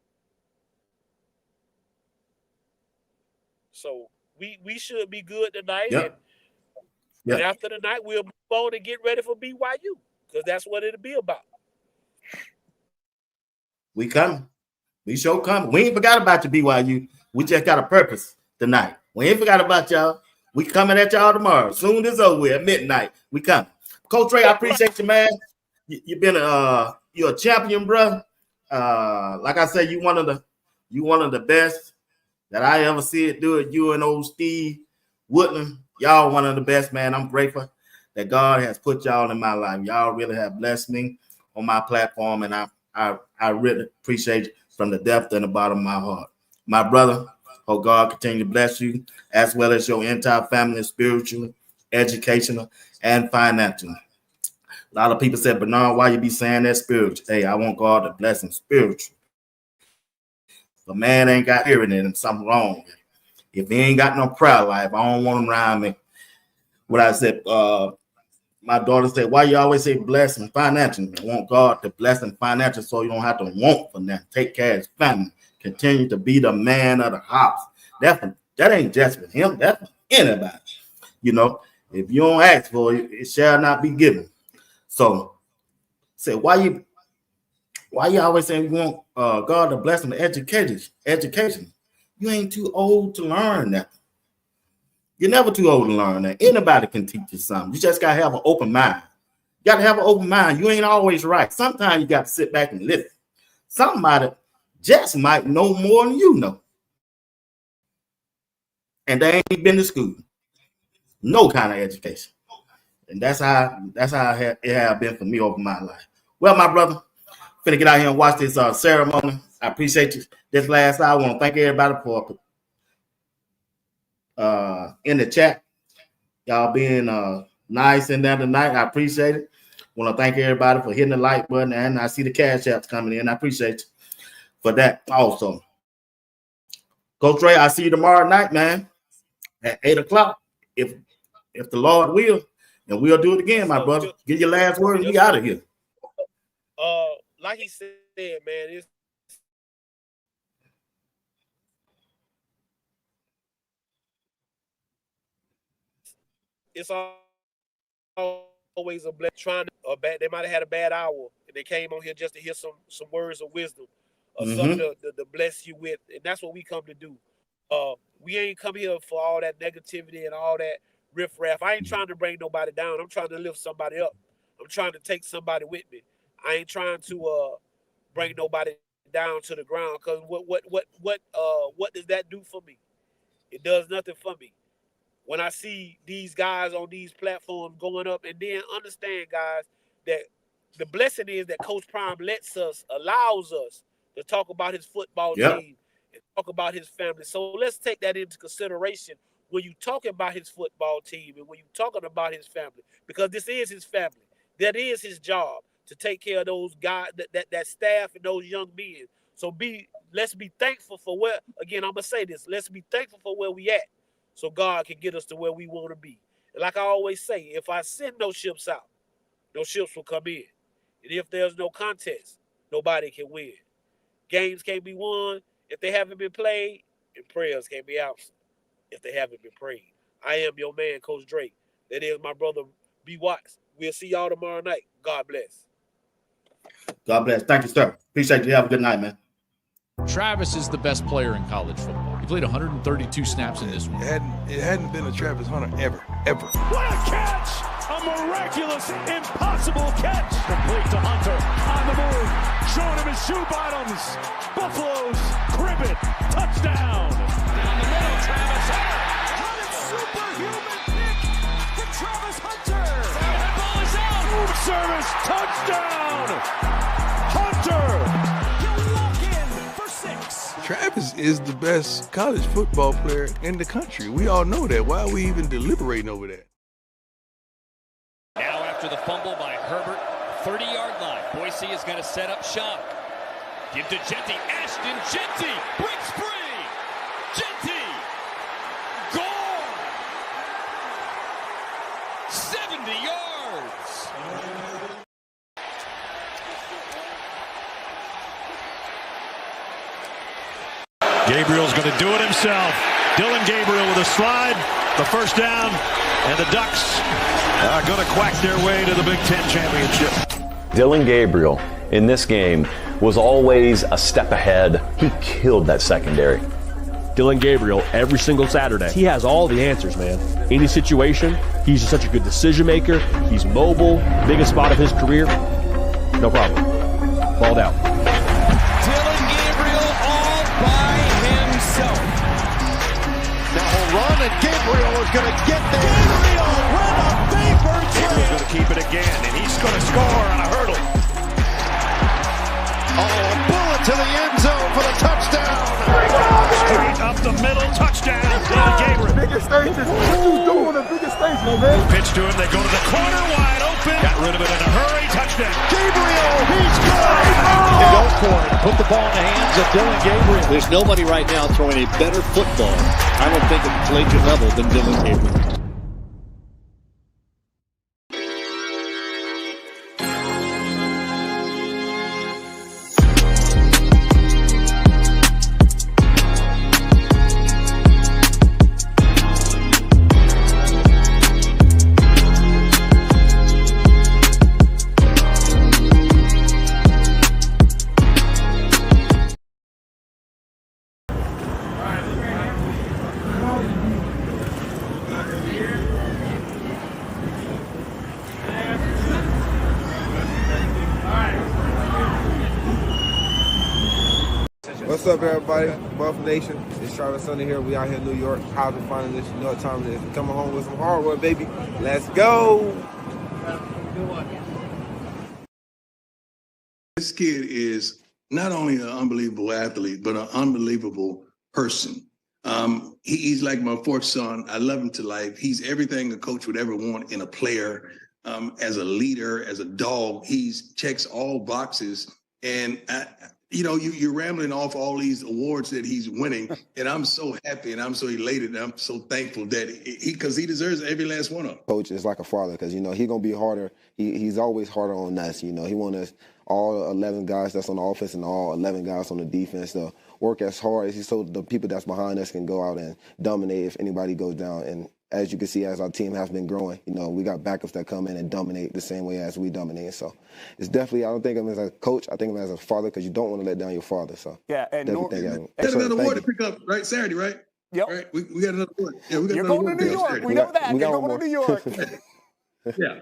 So we should be good tonight. Yep. And after the night, we'll move on and get ready for BYU because that's what it'll be about. We coming. We sure coming. We ain't forgot about you, BYU. We just got a purpose tonight. We ain't forgot about y'all. We coming at y'all tomorrow. Soon as over at midnight, we coming. Coach Ray, I appreciate you, man. You've been you're a champion, bro. Like I said, you one of the best that I ever see it do it. You and old Steve Woodland, y'all one of the best, man. I'm grateful that God has put y'all in my life. Y'all really have blessed me on my platform, and I really appreciate it from the depth and the bottom of my heart. My brother, oh God continue to bless you, as well as your entire family, spiritually, educational, and financially. A lot of people said, Bernard, why you be saying that spiritual? Hey, I want God to bless him spiritual. If a man ain't got hearing in him, something wrong. If he ain't got no prayer life, I don't want him around me. What I said, my daughter said, why you always say bless him financially? I want God to bless him financially so you don't have to want for nothing. Take care of his family. Continue to be the man of the house. That ain't just for him. That's for anybody. If you don't ask for it, it shall not be given. So, say why you always saying you want God to bless him education? You ain't too old to learn that. You're never too old to learn that. Anybody can teach you something. You just gotta have an open mind. You gotta have an open mind. You ain't always right. Sometimes you got to sit back and listen. Somebody just might know more than you know, and they ain't been to school. No kind of education. And that's how it have been for me over my life. Well, my brother, finna get out here and watch this ceremony. I appreciate you. This last hour, I want to thank everybody for in the chat. Y'all being nice in there tonight. I appreciate it. Want to thank everybody for hitting the like button, and I see the cash apps coming in. I appreciate you for that also. Coach Ray, I see you tomorrow night, man, at 8:00. If the Lord will. And we'll do it again, my brother. Get your last word and we out of here. Like he said, man, it's always a blessing. They might have had a bad hour, and they came on here just to hear some words of wisdom or something to bless you with, and that's what we come to do. We ain't come here for all that negativity and all that riffraff. I ain't trying to bring nobody down. I'm trying to lift somebody up. I'm trying to take somebody with me. I ain't trying to bring nobody down to the ground, because what does that do for me? It does nothing for me. When I see these guys on these platforms going up, and then understand, guys, that the blessing is that Coach Prime allows us to talk about his football team and talk about his family. So let's take that into consideration when you talking about his football team and when you talking about his family, because this is his family. That is his job, to take care of those guys, that staff and those young men. So let's be thankful for where, again, I'm going to say this, let's be thankful for where we at so God can get us to where we want to be. And like I always say, if I send no ships out, no ships will come in. And if there's no contest, nobody can win. Games can't be won if they haven't been played, and prayers can't be answered if they haven't been prayed. I am your man, Coach Drake. That is my brother, BWatts. We'll see y'all tomorrow night. God bless. God bless. Thank you, sir. Appreciate you. Have a good night, man. Travis is the best player in college football. He played 132 snaps in this one. It hadn't been a Travis Hunter ever. What a catch! A miraculous, impossible catch. Complete to Hunter on the move. Showing him his shoe bottoms. Buffaloes crib it. Touchdown. Down the middle, Travis touchdown! Hunter! He'll walk in for 6. Travis is the best college football player in the country. We all know that. Why are we even deliberating over that? Now after the fumble by Herbert, 30-yard line. Boise is going to set up shop. Give to Jeanty. Ashton Jeanty breaks free. Jeanty gone. 70 yards. Gabriel's going to do it himself. Dillon Gabriel with a slide, the first down, and the Ducks are going to quack their way to the Big Ten championship. Dillon Gabriel in this game was always a step ahead. He killed that secondary. Dillon Gabriel, every single Saturday, he has all the answers, man. Any situation, he's just such a good decision maker. He's mobile, biggest spot of his career. No problem. Balled out. Dillon Gabriel all by himself. Now he'll run, and Gabriel is going to get there. Gabriel with a paper trail. Gabriel's going to keep it again, and he's going to score on a hurdle. Oh, a bullet to the end zone for the touchdown. Straight up the middle, touchdown. Dillon Gabriel. Biggest stages. What you doing the biggest stage, my man? Pitch to him, they go to the corner, wide open. Got rid of it in a hurry, touchdown. Gabriel, he's good. Go for it. Put the ball in the hands of Dillon Gabriel. There's nobody right now throwing a better football, I don't think, at the collegiate level than Dillon Gabriel. What's up, everybody? Buff Nation. It's Travis Sunday here. We out here in New York. Heisman Finalist. You know what time it is. We're coming home with some hard work, baby. Let's go. This kid is not only an unbelievable athlete, but an unbelievable person. He's like my fourth son. I love him to life. He's everything a coach would ever want in a player. As a leader, as a dog, he checks all boxes. And you're rambling off all these awards that he's winning, and I'm so happy and I'm so elated and I'm so thankful that because he deserves every last one of them. Coach is like a father because, he's going to be harder. He's always harder on us. He wants us, all 11 guys that's on the offense and all 11 guys on the defense to work as hard as so the people that's behind us can go out and dominate if anybody goes down. And as you can see, as our team has been growing, we got backups that come in and dominate the same way as we dominate. So it's definitely, I don't think of him as a coach. I think of him as a father because you don't want to let down your father. So yeah, and we got another award to pick up, right? Saturday, right? Yep. Right? We got another award. Yeah, we got You're another going award to New York. We know that. You're going to New York. Yeah,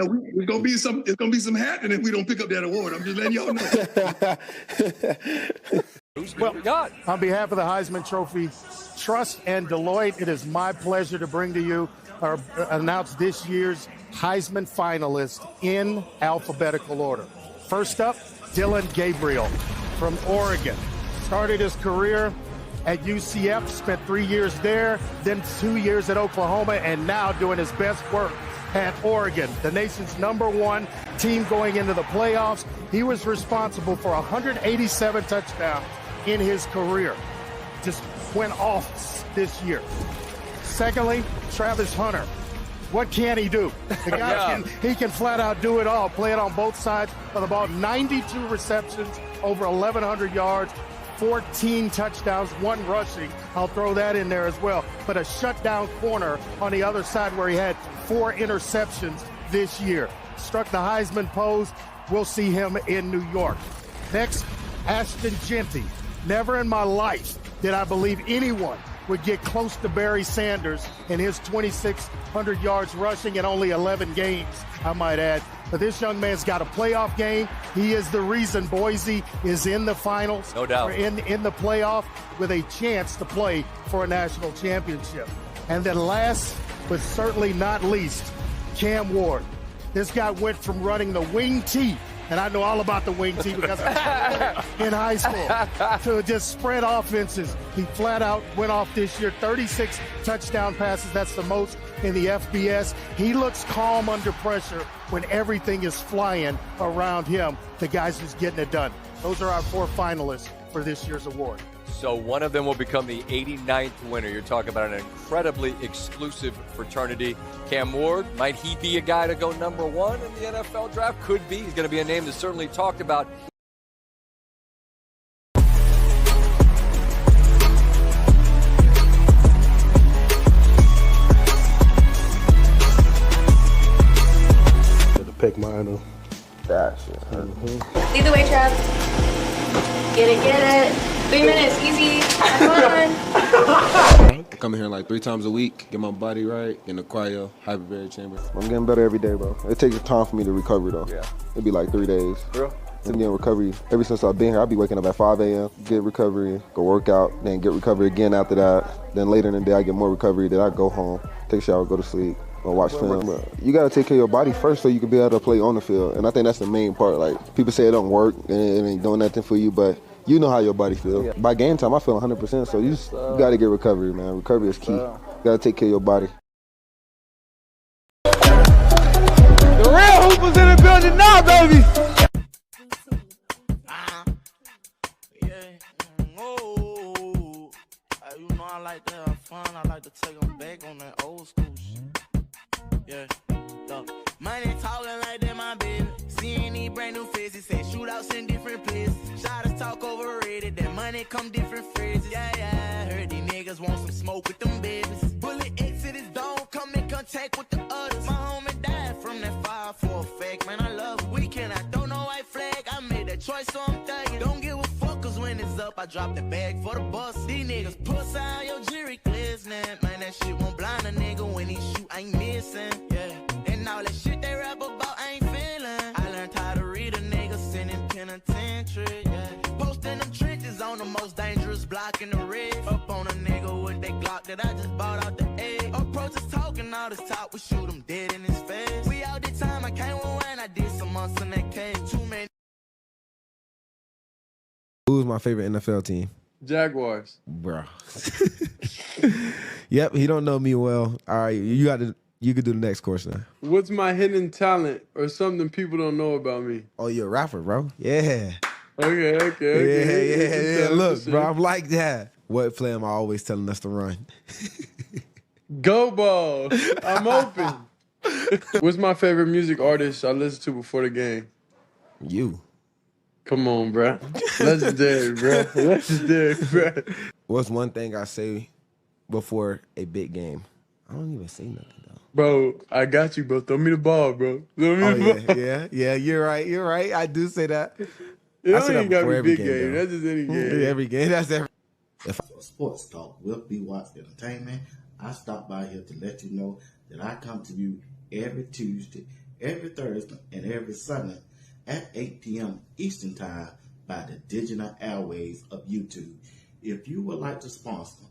we're gonna be some. It's gonna be some happening if we don't pick up that award. I'm just letting y'all know. Well, God, on behalf of the Heisman Trophy Trust and Deloitte, it is my pleasure to bring to you or announce this year's Heisman finalist in alphabetical order. First up, Dillon Gabriel from Oregon. Started his career at UCF, spent 3 years there, then 2 years at Oklahoma, and now doing his best work at Oregon, the nation's #1 team going into the playoffs. He was responsible for 187 touchdowns in his career. Just went off this year. Secondly, Travis Hunter. What can he do? The guy he can flat out do it all. Play it on both sides of the ball. 92 receptions, over 1,100 yards, 14 touchdowns, 1 rushing. I'll throw that in there as well. But a shutdown corner on the other side where he had 4 interceptions this year. Struck the Heisman pose. We'll see him in New York. Next, Ashton Jeanty. Never in my life did I believe anyone would get close to Barry Sanders in his 2,600 yards rushing in only 11 games, I might add. But this young man's got a playoff game. He is the reason Boise is in the finals. No doubt. In the playoff with a chance to play for a national championship. And then last, but certainly not least, Cam Ward. This guy went from running the wing T, and I know all about the wing T because I in high school, to just spread offenses. He flat out went off this year, 36 touchdown passes. That's the most in the FBS. He looks calm under pressure when everything is flying around him. The guy's just getting it done. Those are our 4 finalists for this year's award. So one of them will become the 89th winner. You're talking about an incredibly exclusive fraternity. Cam Ward, might he be a guy to go number 1 in the NFL draft? Could be. He's going to be a name that's certainly talked about. Pick mine up. That shit. Lead the way, Trav. Get it. 3 minutes, easy. Come on. Come here like 3 times a week, get my body right, in the cryo, hyperbaric chamber. I'm getting better every day, bro. It takes time for me to recover, though. Yeah. It'd be like 3 days. Real? I'm getting recovery. Ever since I've been here, I'll be waking up at 5 a.m., get recovery, go work out, then get recovery again after that. Then later in the day, I get more recovery, then I go home, take a shower, go to sleep, or watch film. You gotta take care of your body first so you can be able to play on the field. And I think that's the main part. Like, people say it don't work and it ain't doing nothing for you, but you know how your body feels. Yeah. By game time, I feel 100%, so you gotta get recovery, man. Recovery is key. You gotta take care of your body. The real hoopers in the building now, baby! You know I like to have fun, I like to take them back on that old school shit. Yeah, money talking like that, my baby. Seeing these brand new faces, say shootouts in different places. Shotters talk overrated, that money come different phrases. Yeah, I heard these niggas want some smoke with them babies. Bullet exit his dome, come in contact with the others. My homie died from that fire for a fact, man, I love it. Weekend, I throw no white flag, I made that choice, so I'm thugging. Don't give a fuck, cause when it's up, I drop the bag for the bus. These niggas puss out your jury glistening. Man, that shit won't blind a nigga when he shoot, I ain't missing. Yeah, and all that shit they rap about, I ain't feeling. I learned how to read a nigga sitting penitentiary. Yeah, posting them trenches on the most dangerous block in the red. Up on a nigga with that Glock that I just bought out the egg. Approaches talking all this talk, we shoot him dead in his face. We out the time, I came when I did some months in that cage. Too many. Who's my favorite NFL team? Jaguars. Bro. Yep, he don't know me well. All right, you could do the next course now. What's my hidden talent or something people don't know about me? Oh, you're a rapper, bro. Yeah. Okay. Yeah. Look, bro, I'm like that. What play am I always telling us to run? Go Balls. I'm open. What's my favorite music artist I listen to before the game? You. Come on, bro. Legendary, bro. Legendary, bro. What's one thing I say before a big game? I don't even say nothing, though. Bro, I got you, bro. Throw me the ball, bro. Throw me the ball. Yeah, you're right. I do say that. It I say don't even that got to before be every big game. game. That's just any game. Every game, that's every. For Sports Talk with BWatts Entertainment, I stop by here to let you know that I come to you every Tuesday, every Thursday, and every Sunday at 8 p.m. Eastern Time by the digital airways of YouTube. If you would like to sponsor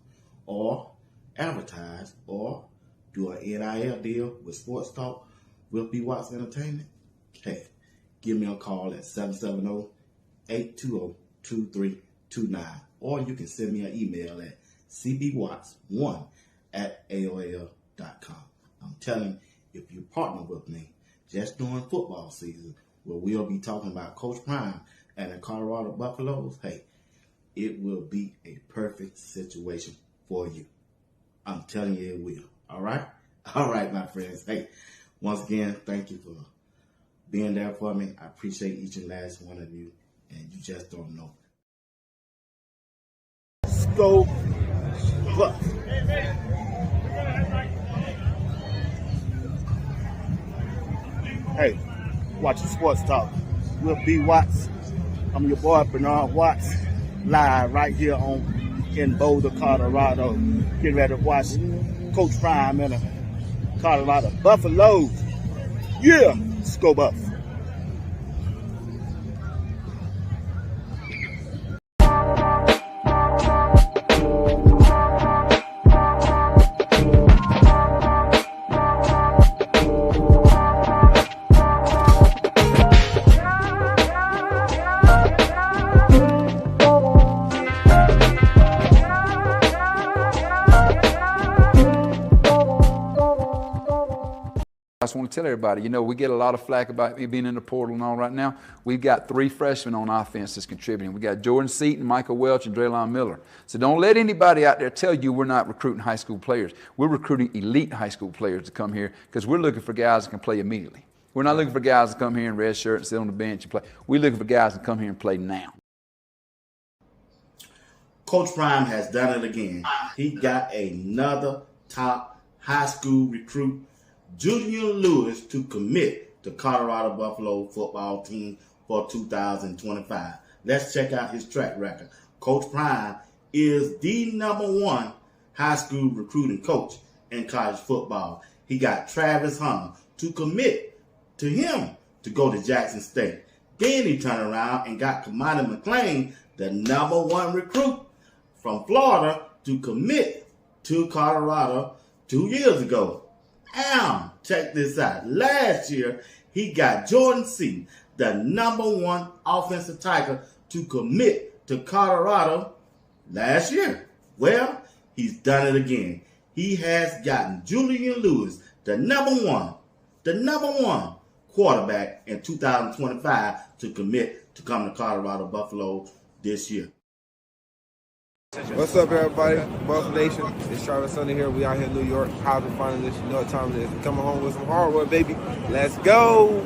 or advertise or do an NIL deal with Sports Talk with BWatts Entertainment, hey, give me a call at 770-820-2329, or you can send me an email at cbwatts1@aol.com. I'm telling you, if you partner with me just during football season, where we'll be talking about Coach Prime and the Colorado Buffaloes, hey, it will be a perfect situation for you. I'm telling you it will. All right? All right, my friends. Hey, once again, thank you for being there for me. I appreciate each and last one of you, and you just don't know. Go Buff. Hey, watching Sports Talk with BWatts. I'm your boy Bernard Watts, live right here in Boulder, Colorado. Getting ready to watch Coach Prime and the Colorado Buffaloes. Yeah, let's go Buff. just want to tell everybody, you know, we get a lot of flack about me being in the portal and all right now. We've got 3 freshmen on offense that's contributing. We got Jordan Seaton, Michael Welch, and Draylon Miller. So don't let anybody out there tell you we're not recruiting high school players. We're recruiting elite high school players to come here because we're looking for guys that can play immediately. We're not looking for guys to come here in red shirt and sit on the bench and play. We're looking for guys to come here and play now. Coach Prime has done it again. He got another top high school recruit, Julian Lewis, to commit to Colorado Buffalo football team for 2025. Let's check out his track record. Coach Prime is the #1 high school recruiting coach in college football. He got Travis Hunter to commit to him to go to Jackson State. Then he turned around and got Kamani McClain, the #1 recruit from Florida, to commit to Colorado 2 years ago. And check this out. Last year, he got Jordan Seaton, the #1 offensive tackle, to commit to Colorado last year. Well, he's done it again. He has gotten Julian Lewis, the #1 quarterback in 2025, to commit to come to Colorado Buffalo this year. What's up, everybody? Buff Nation. It's Charlotte Sunday here. We out here in New York. Heisman finalists. You know what time it is. We're coming home with some hard work, baby. Let's go.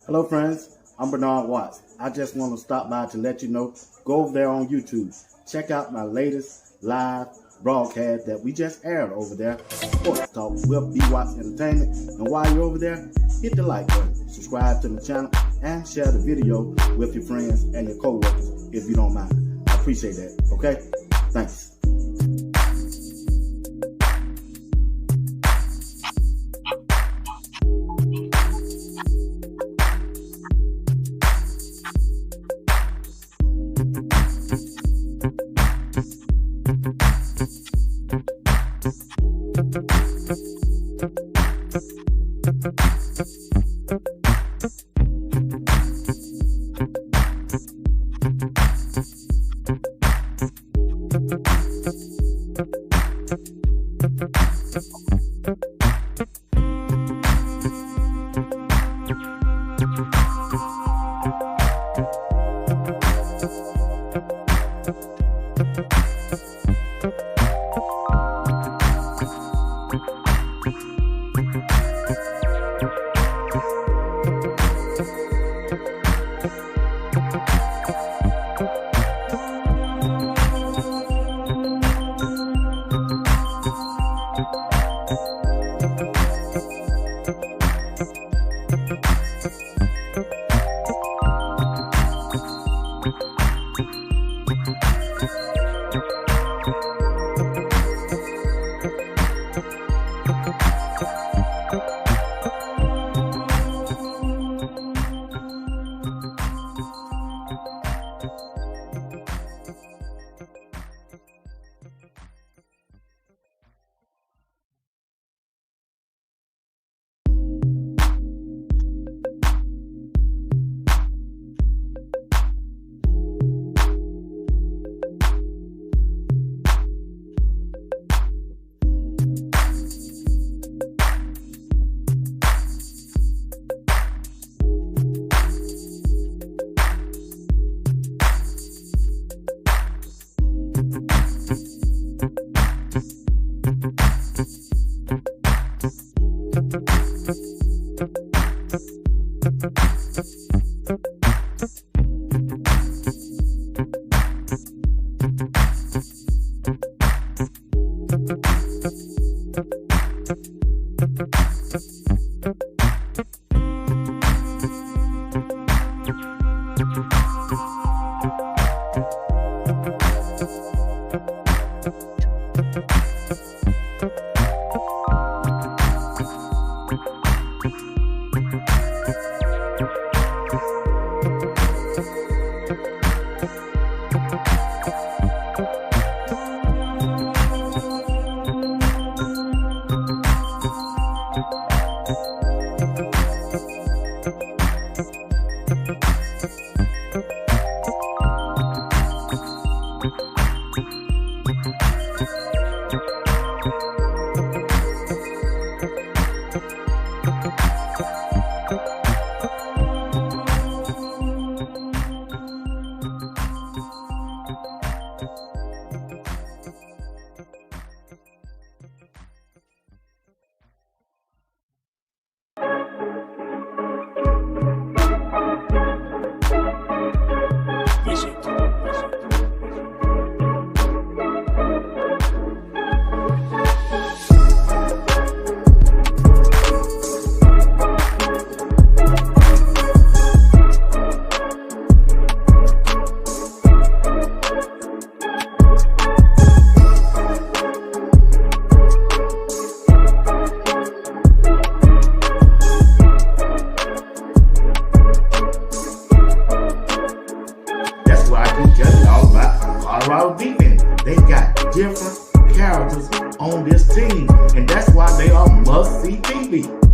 Hello friends, I'm Bernard Watts. I just want to stop by to let you know, go over there on YouTube. Check out my latest live broadcast that we just aired over there, Sports Talk with BWatts Entertainment. And while you're over there, hit the like button, subscribe to the channel, and share the video with your friends and your co-workers if you don't mind. I appreciate that, okay? Thanks. Colorado defense. They got different characters on this team, and that's why they are must-see TV.